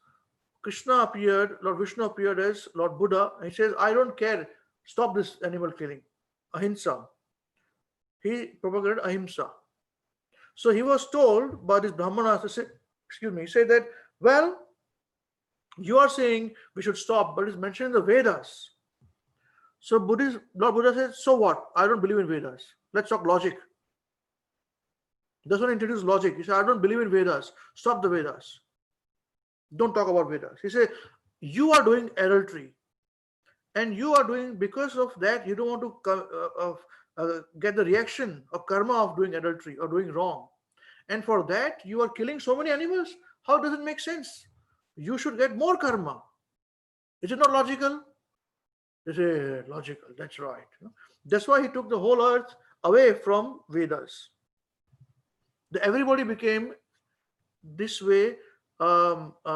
Krishna appeared, Lord Vishnu appeared as Lord Buddha, and he says, I don't care, stop this animal killing, ahimsa. He propagated ahimsa. So he was told by this Brahmanas to say, he said that, well, you are saying we should stop, but it's mentioned in the Vedas. So Lord Buddha said, so what? I don't believe in Vedas. Let's talk logic. That's when he introduced logic. He said, I don't believe in Vedas. Stop the Vedas. Don't talk about Vedas. He said, you are doing adultery. And you are doing, because of that, you don't want to get the reaction or karma of doing adultery or doing wrong. And for that, you are killing so many animals. How does it make sense? You should get more karma. Is it not logical? They say, logical, that's right. That's why he took the whole earth away from Vedas. Everybody became this way Shunyavadis.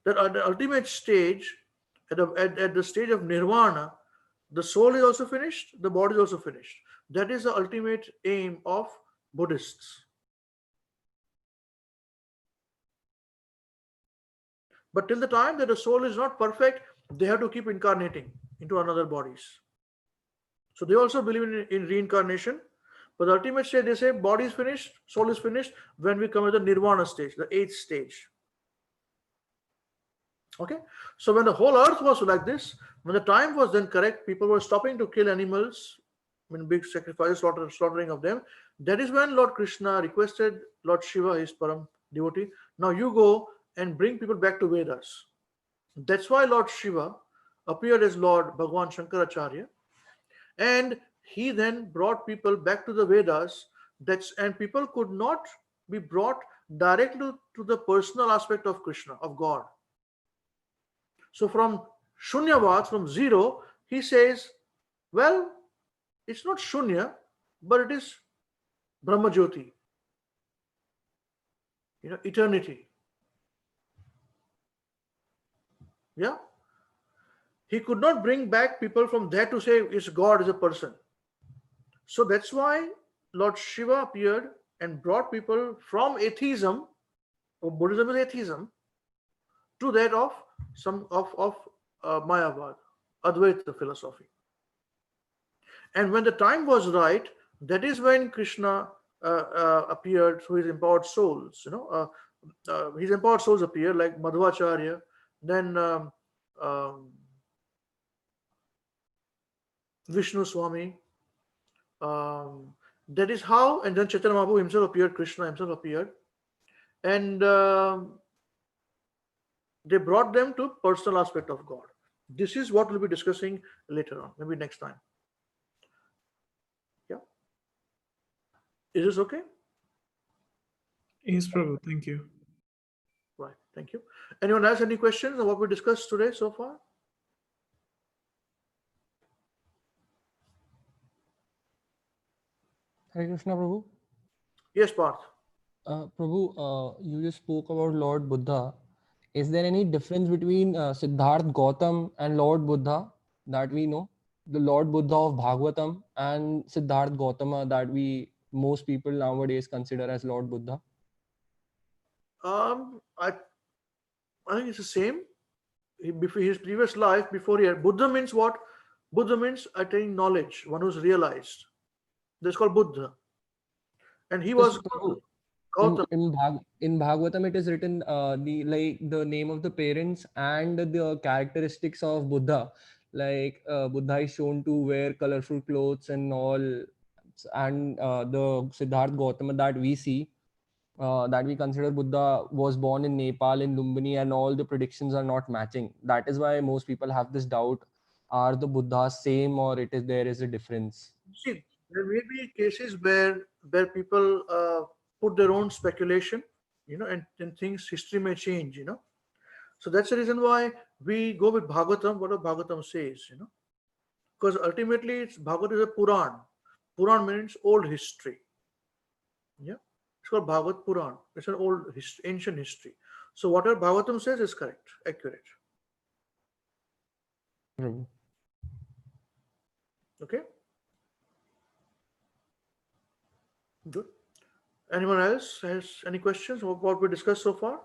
That at the ultimate stage, at the stage of nirvana, the soul is also finished, the body is also finished. That is the ultimate aim of Buddhists. But till the time that the soul is not perfect, they have to keep incarnating into another bodies. So they also believe in reincarnation. But the ultimate stage, they say body is finished, soul is finished when we come to the nirvana stage, the 8th stage. Okay, so when the whole earth was like this, when the time was then correct, people were stopping to kill animals, big sacrifices, slaughtering of them. That is when Lord Krishna requested Lord Shiva, his Param devotee, now you go and bring people back to Vedas. That's why Lord Shiva appeared as Lord Bhagwan Shankaracharya, and he then brought people back to the Vedas. And people could not be brought directly to the personal aspect of Krishna, of God. So from Shunyavad, from zero, he says, well, it's not Shunya, but it is Brahmajyoti, eternity. Yeah. He could not bring back people from there to say it's God is a person. So that's why Lord Shiva appeared and brought people from atheism, or Buddhism is atheism, to that of Mayavad, Advaita philosophy. And when the time was right, that is when Krishna appeared through his empowered souls. His empowered souls appeared like Madhvacharya, then Vishnu Swami. That is how, and then Chaitanya Mahaprabhu himself appeared, Krishna himself appeared, and they brought them to personal aspect of God. This is what we'll be discussing later on, maybe next time. Yeah. Is this okay? Yes, Prabhu. Thank you. Right. Thank you. Anyone else any questions on what we discussed today so far? Hare Krishna, Prabhu. Yes, Parth. Prabhu, you just spoke about Lord Buddha. Is there any difference between Siddhartha Gautam and Lord Buddha that we know? The Lord Buddha of Bhagavatam and Siddhartha Gautama that most people nowadays consider as Lord Buddha? I think it's the same. His previous life, before he had Buddha means what? Buddha means attaining knowledge, one who's realized. That's called Buddha. And he was Gautam. In Bhagavatam, it is written the name of the parents and the characteristics of Buddha. Like Buddha is shown to wear colorful clothes and all, and the Siddhartha Gautama that we see, that we consider Buddha was born in Nepal, in Lumbini, and all the predictions are not matching. That is why most people have this doubt: are the Buddhas same, or there is a difference? See, there may be cases where people put their own speculation, and things, history may change, So that's the reason why we go with Bhagavatam, what Bhagavatam says, Because ultimately Bhagavad is a Puran. Puran means old history. Yeah. It's called Bhagavad Puran. It's an old ancient history. So whatever Bhagavatam says is correct, accurate. Okay. Good. Anyone else has any questions about what we discussed so far?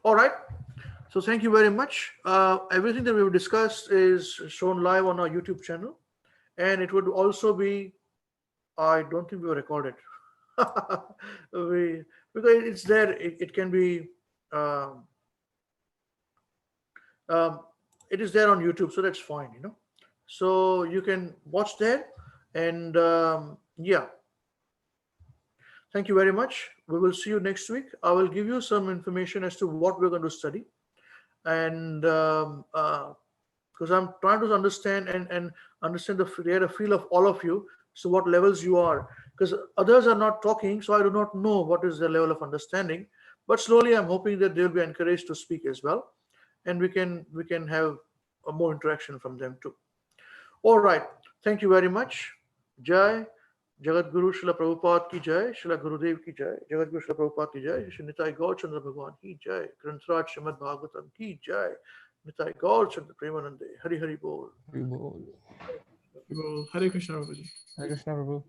All right. So thank you very much. Everything that we've discussed is shown live on our YouTube channel, and it would also be, I don't think we were recorded. Because it's there, it can be, it is there on YouTube, so that's fine, So you can watch there, and yeah. Thank you very much. We will see you next week. I will give you some information as to what we're going to study, and because I'm trying to understand and understand get a feel of all of you. So what levels you are, because others are not talking, so I do not know what is their level of understanding. But slowly, I'm hoping that they'll be encouraged to speak as well, and we can have a more interaction from them too. All right. Thank you very much. Jai. Jagat Guru Srila Prabhupada ki jai, Srila Gurudev ki jai, Jagat Guru Srila Prabhupada ki jai, Shri Nitai Gaur Chandra Bhagwan ki jai, Grantraj Srimad Bhagavatam ki jai, Nitai Gaur Chandra Premanande, Hari Hari Bol. Hari Bol. Hare Krishna, Prabhuji. Hare Krishna, Prabhu.